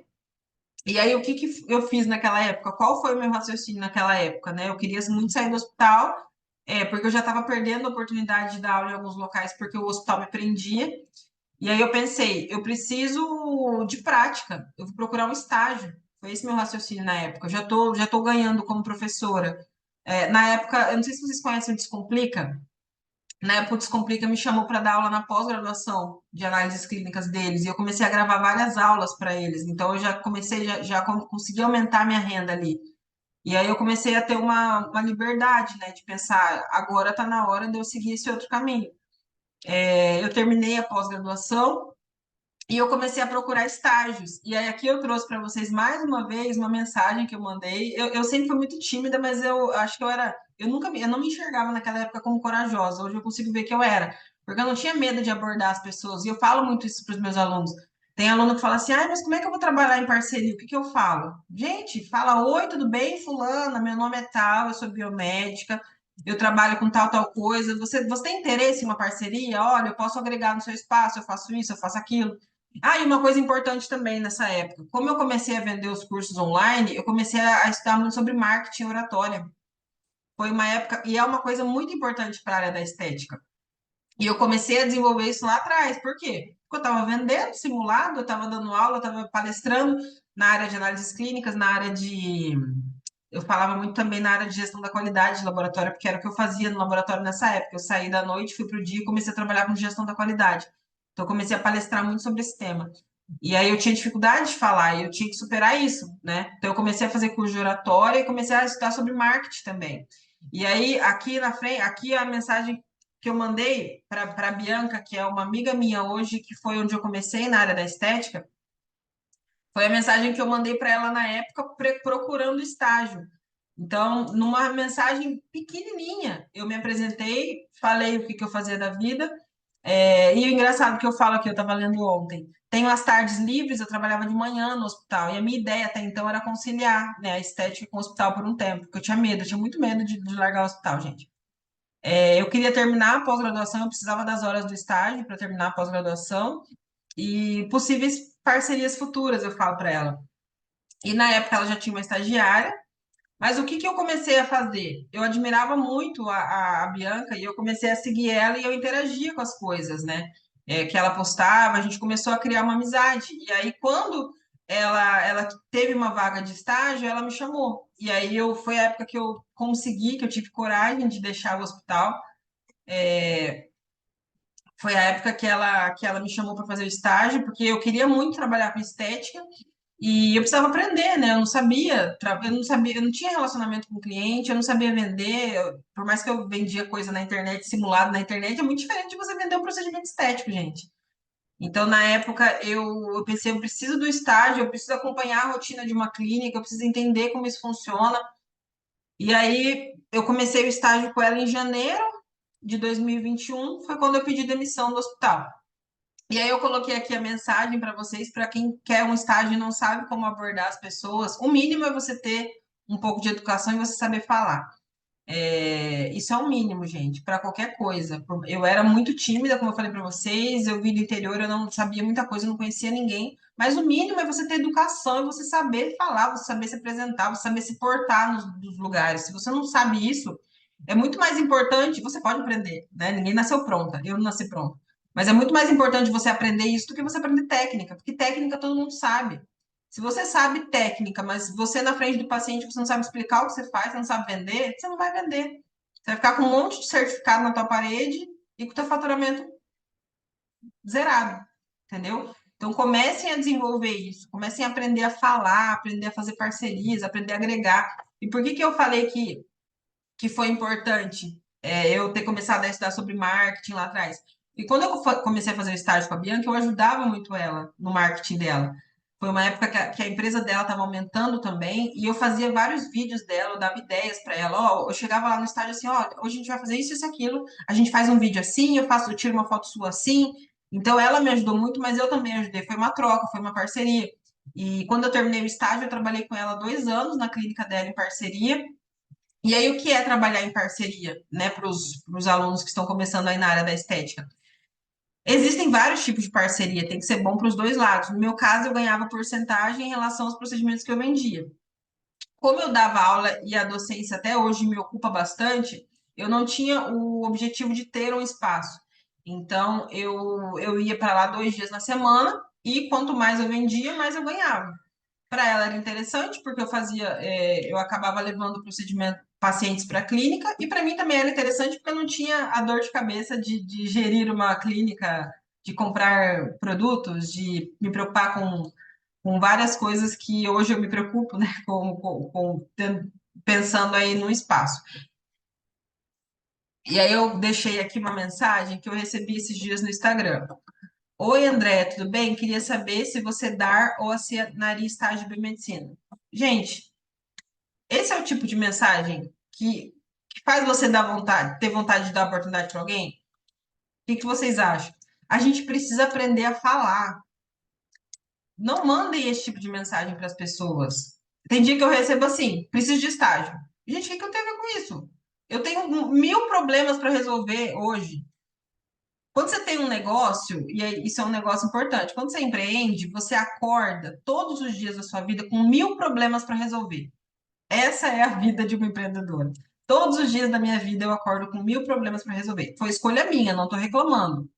E aí, o que que eu fiz naquela época? Qual foi o meu raciocínio naquela época, né? Eu queria muito sair do hospital, porque eu já estava perdendo a oportunidade de dar aula em alguns locais, porque o hospital me prendia. E aí eu pensei, eu preciso de prática, eu vou procurar um estágio. Foi esse meu raciocínio na época. Eu já tô ganhando como professora. Na época, eu não sei se vocês conhecem o Descomplica. Na época, o Descomplica me chamou para dar aula na pós-graduação de análises clínicas deles. E eu comecei a gravar várias aulas para eles. Então, eu já comecei, já consegui aumentar minha renda ali. E aí eu comecei a ter uma liberdade, né, de pensar, agora está na hora de eu seguir esse outro caminho. Eu terminei a pós-graduação, e eu comecei a procurar estágios. E aí aqui eu trouxe para vocês mais uma vez uma mensagem que eu mandei. Eu sempre fui muito tímida, mas eu acho que eu não me enxergava naquela época como corajosa. Hoje eu consigo ver que eu era, porque eu não tinha medo de abordar as pessoas. E eu falo muito isso para os meus alunos. Tem aluno que fala assim: "Ai, mas como é que eu vou trabalhar em parceria? O que que eu falo?" Gente, fala: "Oi, tudo bem, fulana? Meu nome é tal, eu sou biomédica, eu trabalho com tal, tal coisa. Você tem interesse em uma parceria? Olha, eu posso agregar no seu espaço, eu faço isso, eu faço aquilo." Ah, e uma coisa importante também nessa época, como eu comecei a vender os cursos online, eu comecei a estudar muito sobre marketing e oratória. Foi uma época, e é uma coisa muito importante para a área da estética. E eu comecei a desenvolver isso lá atrás. Por quê? Porque eu estava vendendo simulado, eu estava dando aula, eu estava palestrando na área de análises clínicas, na área de. Eu falava muito também na área de gestão da qualidade de laboratório, porque era o que eu fazia no laboratório nessa época. Eu saí da noite, fui para o dia e comecei a trabalhar com gestão da qualidade. Então, eu comecei a palestrar muito sobre esse tema. E aí eu tinha dificuldade de falar, e eu tinha que superar isso, né? Então, eu comecei a fazer curso de oratória e comecei a estudar sobre marketing também. E aí, aqui na frente, aqui é a mensagem que eu mandei para a Bianca, que é uma amiga minha hoje, que foi onde eu comecei na área da estética, foi a mensagem que eu mandei para ela na época procurando estágio. Então, numa mensagem pequenininha, eu me apresentei, falei o que que eu fazia da vida. E o engraçado que eu falo aqui, eu estava lendo ontem, tenho as tardes livres, eu trabalhava de manhã no hospital, e a minha ideia até então era conciliar, né, a estética com o hospital por um tempo, porque eu tinha medo, eu tinha muito medo de largar o hospital, gente. Eu queria terminar a pós-graduação, eu precisava das horas do estágio para terminar a pós-graduação, e possíveis parcerias futuras, eu falo para ela. E na época ela já tinha uma estagiária, mas o que que eu comecei a fazer? Eu admirava muito a Bianca e eu comecei a seguir ela e eu interagia com as coisas, né? Que ela postava, a gente começou a criar uma amizade. E aí, quando ela teve uma vaga de estágio, ela me chamou. E aí foi a época que eu consegui, que eu tive coragem de deixar o hospital. Foi a época que ela me chamou para fazer o estágio, porque eu queria muito trabalhar com estética. E eu precisava aprender, né? Eu não tinha relacionamento com o cliente, eu não sabia vender. Por mais que eu vendia coisa na internet, simulado na internet, é muito diferente de você vender um procedimento estético, gente. Então, na época, eu pensei, eu preciso do estágio, eu preciso acompanhar a rotina de uma clínica, eu preciso entender como isso funciona. E aí, eu comecei o estágio com ela em janeiro de 2021, foi quando eu pedi demissão do hospital. E aí eu coloquei aqui a mensagem para vocês, para quem quer um estágio e não sabe como abordar as pessoas. O mínimo é você ter um pouco de educação e você saber falar. Isso é o mínimo, gente, para qualquer coisa. Eu era muito tímida, como eu falei para vocês, eu vim do interior, eu não sabia muita coisa, eu não conhecia ninguém. Mas o mínimo é você ter educação e você saber falar, você saber se apresentar, você saber se portar nos lugares. Se você não sabe isso, é muito mais importante. Você pode aprender, né? Ninguém nasceu pronta, eu não nasci pronta. Mas é muito mais importante você aprender isso do que você aprender técnica, porque técnica todo mundo sabe. Se você sabe técnica, mas você na frente do paciente, você não sabe explicar o que você faz, você não sabe vender, você não vai vender. Você vai ficar com um monte de certificado na tua parede e com o teu faturamento zerado, entendeu? Então comecem a desenvolver isso, comecem a aprender a falar, aprender a fazer parcerias, aprender a agregar. E por que que eu falei que foi importante eu ter começado a estudar sobre marketing lá atrás? E quando eu comecei a fazer o estágio com a Bianca, eu ajudava muito ela no marketing dela. Foi uma época que a empresa dela estava aumentando também, e eu fazia vários vídeos dela, eu dava ideias para ela. Ó, eu chegava lá no estágio assim, ó, hoje a gente vai fazer isso, isso, aquilo. A gente faz um vídeo assim, eu tiro uma foto sua assim. Então ela me ajudou muito, mas eu também ajudei. Foi uma troca, foi uma parceria. E quando eu terminei o estágio, eu trabalhei com ela 2 anos na clínica dela em parceria. E aí, o que é trabalhar em parceria, né, para os alunos que estão começando aí na área da estética? Existem vários tipos de parceria, tem que ser bom para os dois lados. No meu caso, eu ganhava porcentagem em relação aos procedimentos que eu vendia. Como eu dava aula e a docência até hoje me ocupa bastante, eu não tinha o objetivo de ter um espaço. Então, eu ia para lá 2 dias na semana e quanto mais eu vendia, mais eu ganhava. Para ela era interessante, porque eu acabava levando o procedimento pacientes para a clínica, e para mim também era interessante, porque eu não tinha a dor de cabeça de gerir uma clínica, de comprar produtos, de me preocupar com várias coisas que hoje eu me preocupo, né, pensando aí no espaço. E aí eu deixei aqui uma mensagem que eu recebi esses dias no Instagram. Oi, André, tudo bem? Queria saber se você dar ou assinaria estágio de biomedicina. Gente, esse é o tipo de mensagem que faz você ter vontade de dar oportunidade para alguém? O que que vocês acham? A gente precisa aprender a falar. Não mandem esse tipo de mensagem para as pessoas. Tem dia que eu recebo assim, preciso de estágio. Gente, o que que eu tenho a ver com isso? Eu tenho mil problemas para resolver hoje. Quando você tem um negócio, e isso é um negócio importante, quando você empreende, você acorda todos os dias da sua vida com mil problemas para resolver. Essa é a vida de uma empreendedora. Todos os dias da minha vida eu acordo com mil problemas para resolver. Foi escolha minha, não estou reclamando.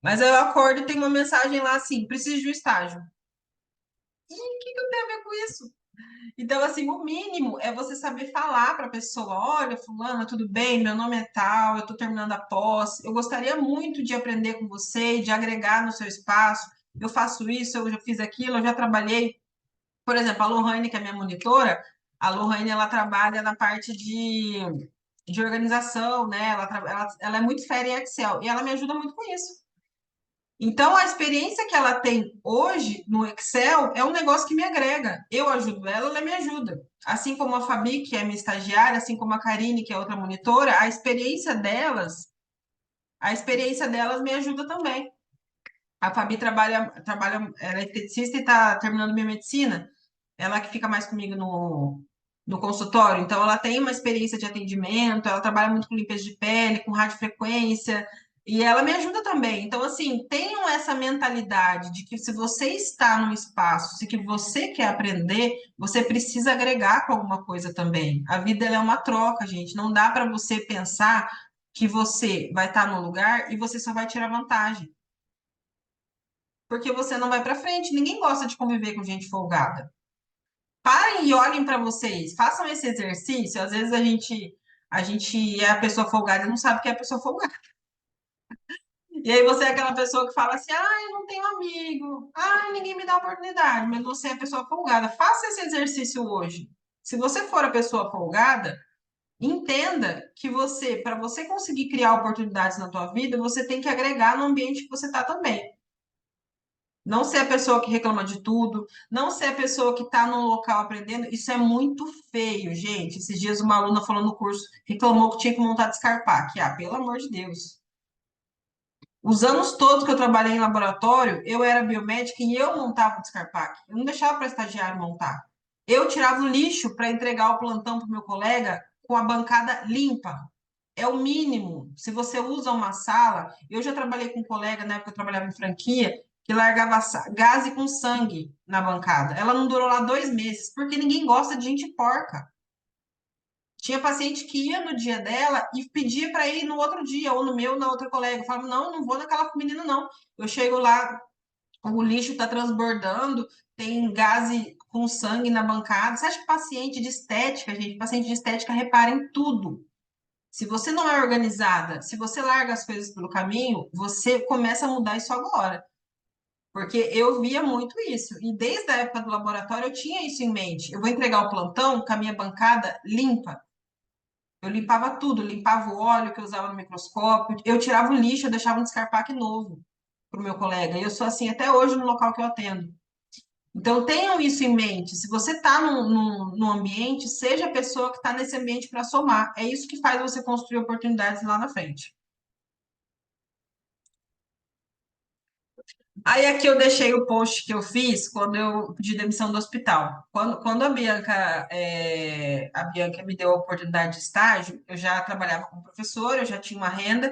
Mas eu acordo e tem uma mensagem lá assim: preciso de um estágio. E o que que eu tenho a ver com isso? Então, assim, o mínimo é você saber falar para a pessoa: olha, Fulana, tudo bem? Meu nome é tal, eu estou terminando a pós. Eu gostaria muito de aprender com você, de agregar no seu espaço. Eu faço isso, eu já fiz aquilo, eu já trabalhei. Por exemplo, a Lohane, que é minha monitora, a Lohane, ela trabalha na parte de organização, né? Ela é muito fera em Excel e ela me ajuda muito com isso. Então, a experiência que ela tem hoje no Excel é um negócio que me agrega. Eu ajudo ela, ela me ajuda. Assim como a Fabi, que é minha estagiária, assim como a Karine, que é outra monitora, a experiência delas me ajuda também. A Fabi trabalha, ela é esteticista e está terminando biomedicina. Ela que fica mais comigo no consultório. Então, ela tem uma experiência de atendimento, ela trabalha muito com limpeza de pele, com radiofrequência, e ela me ajuda também. Então, assim, tenham essa mentalidade de que se você está num espaço, se que você quer aprender, você precisa agregar com alguma coisa também. A vida ela é uma troca, gente. Não dá para você pensar que você vai estar num lugar e você só vai tirar vantagem porque você não vai para frente. Ninguém gosta de conviver com gente folgada. Parem e olhem para vocês, façam esse exercício. Às vezes a gente é a pessoa folgada e não sabe que é a pessoa folgada. E aí você é aquela pessoa que fala assim: "Ah, eu não tenho amigo. Ah, ninguém me dá oportunidade", mas você é a pessoa folgada. Faça esse exercício hoje. Se você for a pessoa folgada, entenda que para você conseguir criar oportunidades na tua vida, você tem que agregar no ambiente que você está também. Não ser a pessoa que reclama de tudo, não ser a pessoa que está num local aprendendo, isso é muito feio, gente. Esses dias uma aluna falou no curso, reclamou que tinha que montar descarpaque. Ah, pelo amor de Deus. Os anos todos que eu trabalhei em laboratório, eu era biomédica e eu montava o descarpaque. Eu não deixava para estagiário montar. Eu tirava o lixo para entregar o plantão para o meu colega com a bancada limpa. É o mínimo. Se você usa uma sala, eu já trabalhei com um colega, na época eu trabalhava em franquia, que largava gás com sangue na bancada. Ela não durou lá 2 meses, porque ninguém gosta de gente porca. Tinha paciente que ia no dia dela e pedia para ir no outro dia, ou no meu, na outra colega. Eu falava, não, não vou naquela menina, não. Eu chego lá, o lixo está transbordando, tem gás com sangue na bancada. Você acha que paciente de estética, gente, paciente de estética repara em tudo. Se você não é organizada, se você larga as coisas pelo caminho, você começa a mudar isso agora. Porque eu via muito isso. E desde a época do laboratório eu tinha isso em mente. Eu vou entregar o plantão com a minha bancada limpa. Eu limpava tudo, limpava o óleo que eu usava no microscópio, eu tirava o lixo, eu deixava um descarpaque novo para o meu colega. E eu sou assim até hoje no local que eu atendo. Então tenham isso em mente. Se você está num ambiente, seja a pessoa que está nesse ambiente para somar. É isso que faz você construir oportunidades lá na frente. Aí aqui eu deixei o post que eu fiz quando eu pedi demissão do hospital. Quando a Bianca me deu a oportunidade de estágio, eu já trabalhava como professora, eu já tinha uma renda,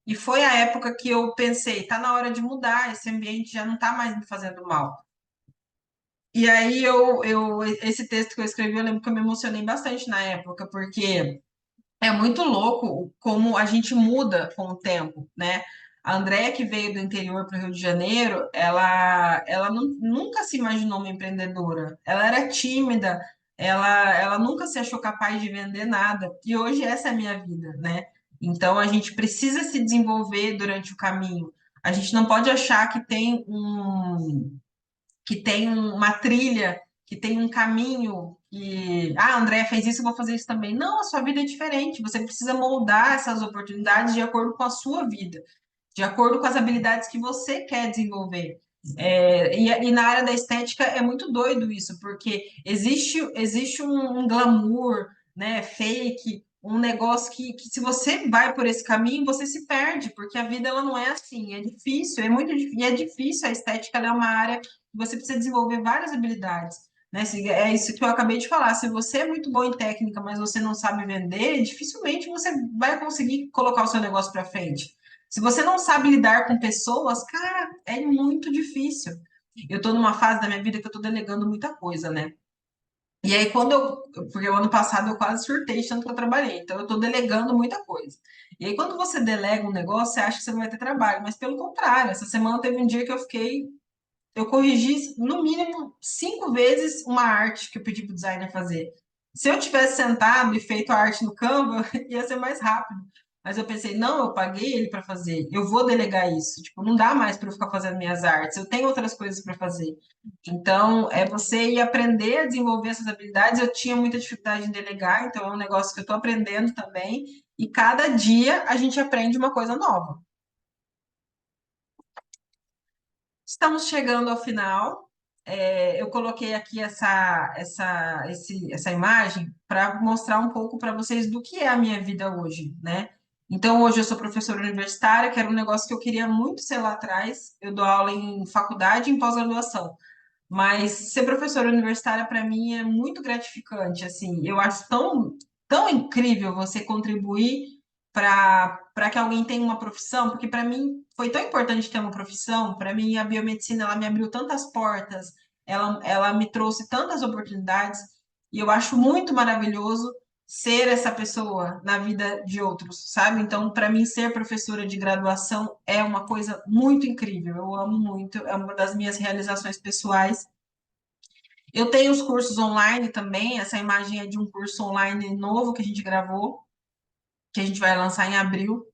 e foi a época que eu pensei, tá na hora de mudar, esse ambiente já não tá mais me fazendo mal. E aí esse texto que eu escrevi, eu lembro que eu me emocionei bastante na época, porque é muito louco como a gente muda com o tempo, né? A Andréia, que veio do interior para o Rio de Janeiro, ela nunca se imaginou uma empreendedora. Ela era tímida, ela nunca se achou capaz de vender nada. E hoje essa é a minha vida, né? Então a gente precisa se desenvolver durante o caminho. A gente não pode achar que tem uma trilha, que tem um caminho, que, a Andrea fez isso, eu vou fazer isso também. Não, a sua vida é diferente. Você precisa moldar essas oportunidades de acordo com a sua vida, de acordo com as habilidades que você quer desenvolver. E na área da estética é muito doido isso, porque existe um glamour, né, fake, um negócio que se você vai por esse caminho, você se perde, porque a vida ela não é assim, é difícil, é muito difícil, e é difícil, a estética ela é uma área que você precisa desenvolver várias habilidades. Né? É isso que eu acabei de falar. Se você é muito bom em técnica, mas você não sabe vender, dificilmente você vai conseguir colocar o seu negócio para frente. Se você não sabe lidar com pessoas, cara, é muito difícil. Eu estou numa fase da minha vida que eu estou delegando muita coisa, né? E aí, porque o ano passado eu quase surtei de tanto que eu trabalhei, então eu estou delegando muita coisa. E aí, quando você delega um negócio, você acha que você não vai ter trabalho, mas pelo contrário, essa semana teve um dia que eu corrigi no mínimo 5 vezes uma arte que eu pedi para o designer fazer. Se eu tivesse sentado e feito a arte no Canva, ia ser mais rápido. Mas eu pensei, não, eu paguei ele para fazer, eu vou delegar isso. Tipo, não dá mais para eu ficar fazendo minhas artes, eu tenho outras coisas para fazer. Então, é você ir aprender a desenvolver essas habilidades. Eu tinha muita dificuldade em delegar, então é um negócio que eu estou aprendendo também. E cada dia a gente aprende uma coisa nova. Estamos chegando ao final. Eu coloquei aqui essa imagem para mostrar um pouco para vocês do que é a minha vida hoje, né? Então, hoje eu sou professora universitária, que era um negócio que eu queria muito ser lá atrás. Eu dou aula em faculdade e em pós-graduação. Mas ser professora universitária para mim é muito gratificante, assim. Eu acho tão incrível você contribuir para que alguém tenha uma profissão, porque para mim foi tão importante ter uma profissão. Para mim a biomedicina ela me abriu tantas portas, ela me trouxe tantas oportunidades e eu acho muito maravilhoso ser essa pessoa na vida de outros, sabe? Então, para mim ser professora de graduação é uma coisa muito incrível. Eu amo muito, é uma das minhas realizações pessoais. Eu tenho os cursos online também. Essa imagem é de um curso online novo que a gente gravou, que a gente vai lançar em abril.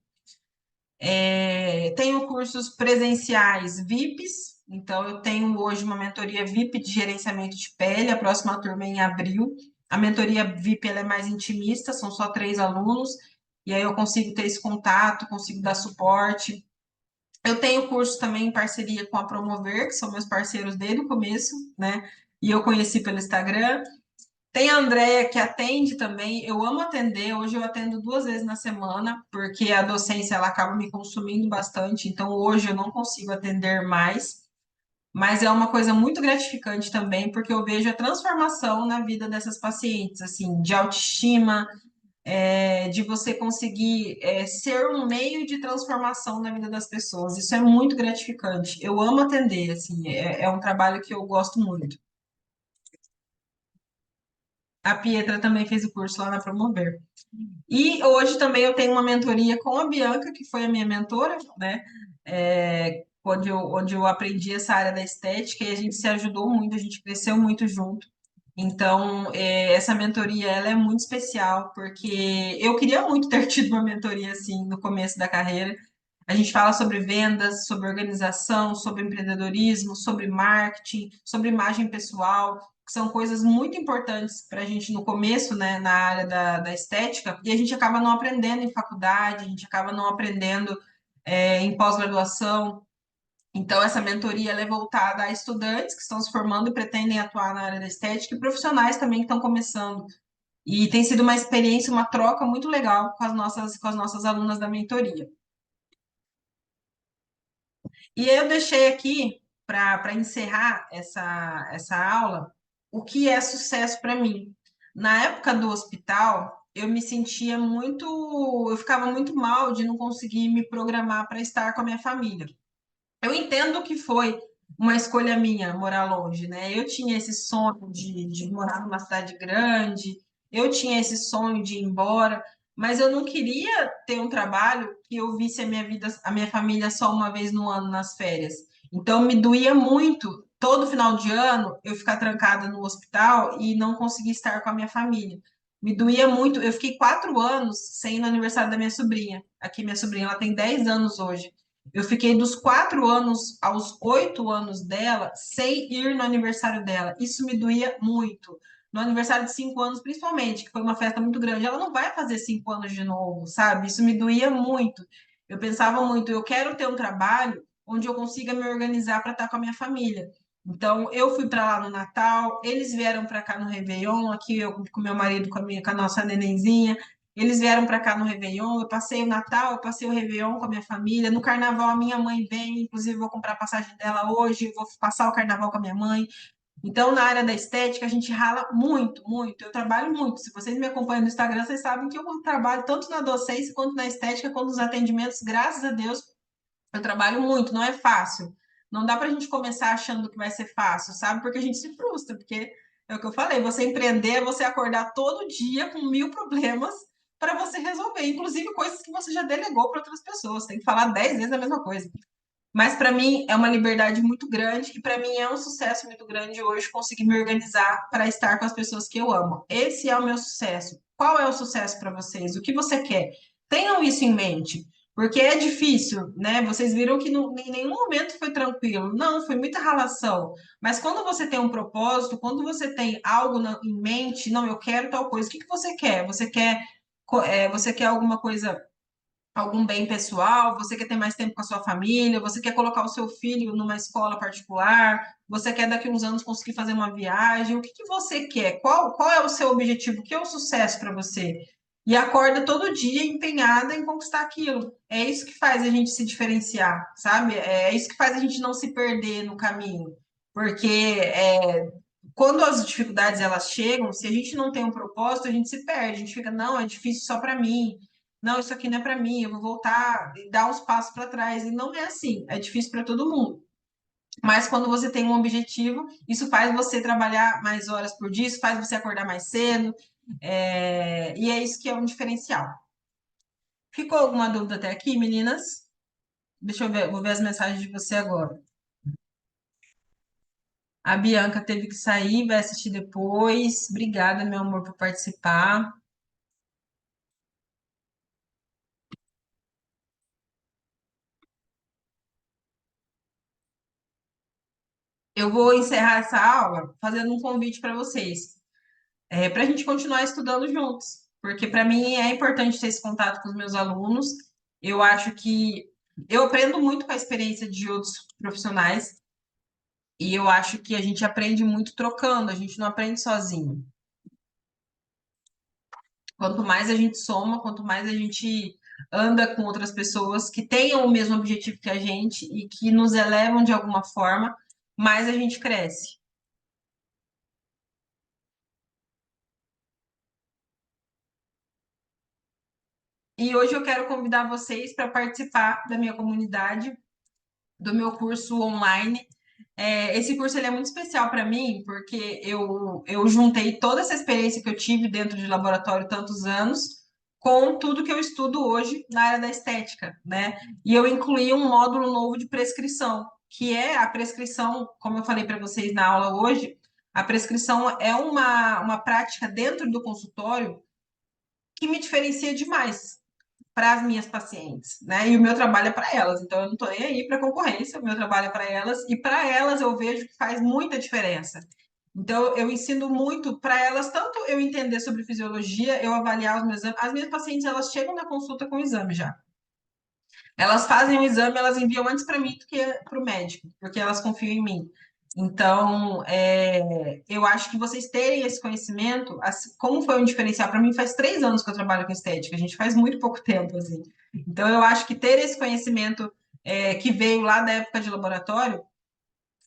Tenho cursos presenciais VIPs, então eu tenho hoje uma mentoria VIP de gerenciamento de pele, a próxima turma é em abril. A mentoria VIP ela é mais intimista, são só 3 alunos, e aí eu consigo ter esse contato, consigo dar suporte. Eu tenho curso também em parceria com a Promover, que são meus parceiros desde o começo, né? E eu conheci pelo Instagram. Tem a Andrea que atende também. Eu amo atender. Hoje eu atendo 2 vezes na semana, porque a docência ela acaba me consumindo bastante. Então hoje eu não consigo atender mais. Mas é uma coisa muito gratificante também, porque eu vejo a transformação na vida dessas pacientes, assim, de autoestima, de você conseguir ser um meio de transformação na vida das pessoas. Isso é muito gratificante. Eu amo atender, assim, é um trabalho que eu gosto muito. A Pietra também fez o curso lá na Promover. E hoje também eu tenho uma mentoria com a Bianca, que foi a minha mentora, né? Onde eu aprendi essa área da estética e a gente se ajudou muito, a gente cresceu muito junto. Então, essa mentoria ela é muito especial, porque eu queria muito ter tido uma mentoria assim no começo da carreira. A gente fala sobre vendas, sobre organização, sobre empreendedorismo, sobre marketing, sobre imagem pessoal, que são coisas muito importantes para a gente no começo, né, na área da estética, e a gente acaba não aprendendo em faculdade, a gente acaba não aprendendo em pós-graduação. Então, essa mentoria ela é voltada a estudantes que estão se formando e pretendem atuar na área da estética e profissionais também que estão começando. E tem sido uma experiência, uma troca muito legal com as nossas alunas da mentoria. E aí eu deixei aqui para encerrar essa aula o que é sucesso para mim. Na época do hospital, eu me sentia muito, eu ficava muito mal de não conseguir me programar para estar com a minha família. Eu entendo que foi uma escolha minha morar longe, né? Eu tinha esse sonho de morar numa cidade grande, eu tinha esse sonho de ir embora, mas eu não queria ter um trabalho que eu visse a minha vida, a minha família só uma vez no ano nas férias. Então me doía muito todo final de ano eu ficar trancada no hospital e não conseguir estar com a minha família. Me doía muito. Eu fiquei 4 anos sem ir no aniversário da minha sobrinha. Aqui, minha sobrinha, ela tem 10 anos hoje. Eu fiquei dos 4 anos aos 8 anos dela sem ir no aniversário dela. Isso me doía muito. No aniversário de 5 anos, principalmente, que foi uma festa muito grande, ela não vai fazer 5 anos de novo, sabe? Isso me doía muito. Eu pensava muito, eu quero ter um trabalho onde eu consiga me organizar para estar com a minha família. Então, eu fui para lá no Natal, eles vieram para cá no Réveillon, aqui eu com meu marido, com a nossa nenenzinha. Eles vieram para cá no Réveillon, eu passei o Natal, eu passei o Réveillon com a minha família. No Carnaval, a minha mãe vem, inclusive vou comprar a passagem dela hoje, vou passar o Carnaval com a minha mãe. Então, na área da estética, a gente rala muito, muito. Eu trabalho muito. Se vocês me acompanham no Instagram, vocês sabem que eu trabalho tanto na docência, quanto na estética, quanto nos atendimentos. Graças a Deus, eu trabalho muito, não é fácil. Não dá para a gente começar achando que vai ser fácil, sabe? Porque a gente se frustra, porque é o que eu falei, você empreender é você acordar todo dia com 1000 problemas para você resolver, inclusive coisas que você já delegou para outras pessoas. Tem que falar 10 vezes a mesma coisa. Mas para mim é uma liberdade muito grande e para mim é um sucesso muito grande hoje conseguir me organizar para estar com as pessoas que eu amo. Esse é o meu sucesso. Qual é o sucesso para vocês? O que você quer? Tenham isso em mente, porque é difícil, né? Vocês viram que em nenhum momento foi tranquilo. Não, foi muita ralação. Mas quando você tem um propósito, quando você tem algo em mente, não, eu quero tal coisa. O que que você quer? Você quer alguma coisa algum bem pessoal, você quer ter mais tempo com a sua família, você quer colocar o seu filho numa escola particular, você quer daqui a uns anos conseguir fazer uma viagem, o que que você quer? Qual é o seu objetivo? O que é o sucesso para você? E acorda todo dia empenhada em conquistar aquilo. É isso que faz a gente se diferenciar, sabe? É isso que faz a gente não se perder no caminho. Porque quando as dificuldades elas chegam, se a gente não tem um propósito, a gente se perde. A gente fica, não, é difícil só para mim. Não, isso aqui não é para mim. Eu vou voltar e dar uns passos para trás. E não é assim. É difícil para todo mundo. Mas quando você tem um objetivo, isso faz você trabalhar mais horas por dia, isso faz você acordar mais cedo. E é isso que é um diferencial. Ficou alguma dúvida até aqui, meninas? Deixa eu ver, vou ver as mensagens de você agora. A Bianca teve que sair, vai assistir depois. Obrigada, meu amor, por participar. Eu vou encerrar essa aula fazendo um convite para vocês, para a gente continuar estudando juntos, porque para mim é importante ter esse contato com os meus alunos. Eu acho que eu aprendo muito com a experiência de outros profissionais e eu acho que a gente aprende muito trocando, a gente não aprende sozinho. Quanto mais a gente soma, quanto mais a gente anda com outras pessoas que tenham o mesmo objetivo que a gente e que nos elevam de alguma forma, mais a gente cresce. E hoje eu quero convidar vocês para participar da minha comunidade, do meu curso online. Esse curso ele é muito especial para mim, porque eu juntei toda essa experiência que eu tive dentro de laboratório tantos anos com tudo que eu estudo hoje na área da estética, né? E eu incluí um módulo novo de prescrição, que é a prescrição, como eu falei para vocês na aula hoje, a prescrição é uma prática dentro do consultório que me diferencia demais para as minhas pacientes, né? E o meu trabalho é para elas, então eu não estou nem aí para concorrência, o meu trabalho é para elas, e para elas eu vejo que faz muita diferença. Então, eu ensino muito para elas, tanto eu entender sobre fisiologia, eu avaliar os meus exames. As minhas pacientes, elas chegam na consulta com o exame já. Elas fazem o exame, elas enviam antes para mim do que para o médico, porque elas confiam em mim. Então, eu acho que vocês terem esse conhecimento, como foi um diferencial, para mim faz 3 anos que eu trabalho com estética, a gente faz muito pouco tempo, assim. Então, eu acho que ter esse conhecimento que veio lá da época de laboratório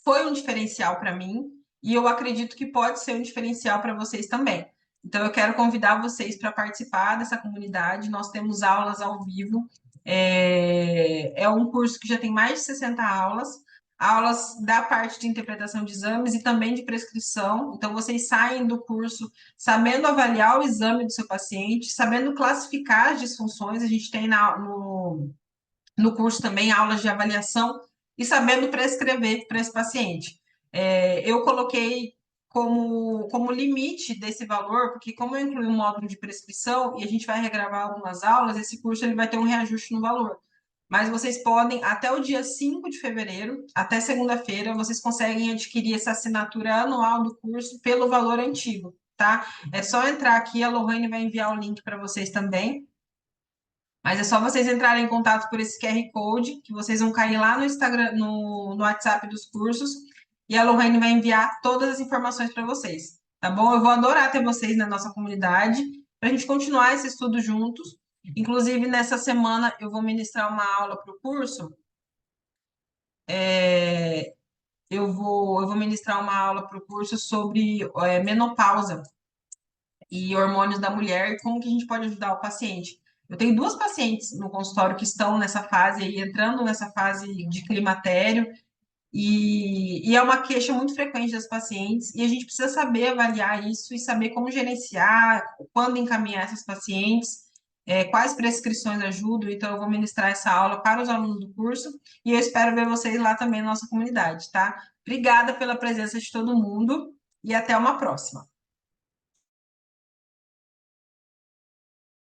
foi um diferencial para mim, e eu acredito que pode ser um diferencial para vocês também. Então, eu quero convidar vocês para participar dessa comunidade. Nós temos aulas ao vivo. É um curso que já tem mais de 60 aulas, aulas da parte de interpretação de exames e também de prescrição. Então, vocês saem do curso sabendo avaliar o exame do seu paciente, sabendo classificar as disfunções. A gente tem no curso também aulas de avaliação e sabendo prescrever para esse paciente. Eu coloquei como limite desse valor, porque como eu incluí um módulo de prescrição e a gente vai regravar algumas aulas, esse curso ele vai ter um reajuste no valor. Mas vocês podem, até o dia 5 de fevereiro, até segunda-feira, vocês conseguem adquirir essa assinatura anual do curso pelo valor antigo, tá? É só entrar aqui, a Lohane vai enviar o link para vocês também. Mas é só vocês entrarem em contato por esse QR Code, que vocês vão cair lá no Instagram, no WhatsApp dos cursos, e a Lohane vai enviar todas as informações para vocês, tá bom? Eu vou adorar ter vocês na nossa comunidade, para a gente continuar esse estudo juntos. Inclusive, nessa semana, eu vou ministrar uma aula para o curso. Eu vou ministrar uma aula para o curso sobre menopausa e hormônios da mulher e como que a gente pode ajudar o paciente. Eu tenho duas pacientes no consultório que estão nessa fase aí, entrando nessa fase de climatério, e é uma queixa muito frequente das pacientes, e a gente precisa saber avaliar isso e saber como gerenciar, quando encaminhar essas pacientes, quais prescrições ajudam. Então, eu vou ministrar essa aula para os alunos do curso, e eu espero ver vocês lá também na nossa comunidade, tá? Obrigada pela presença de todo mundo, e até uma próxima.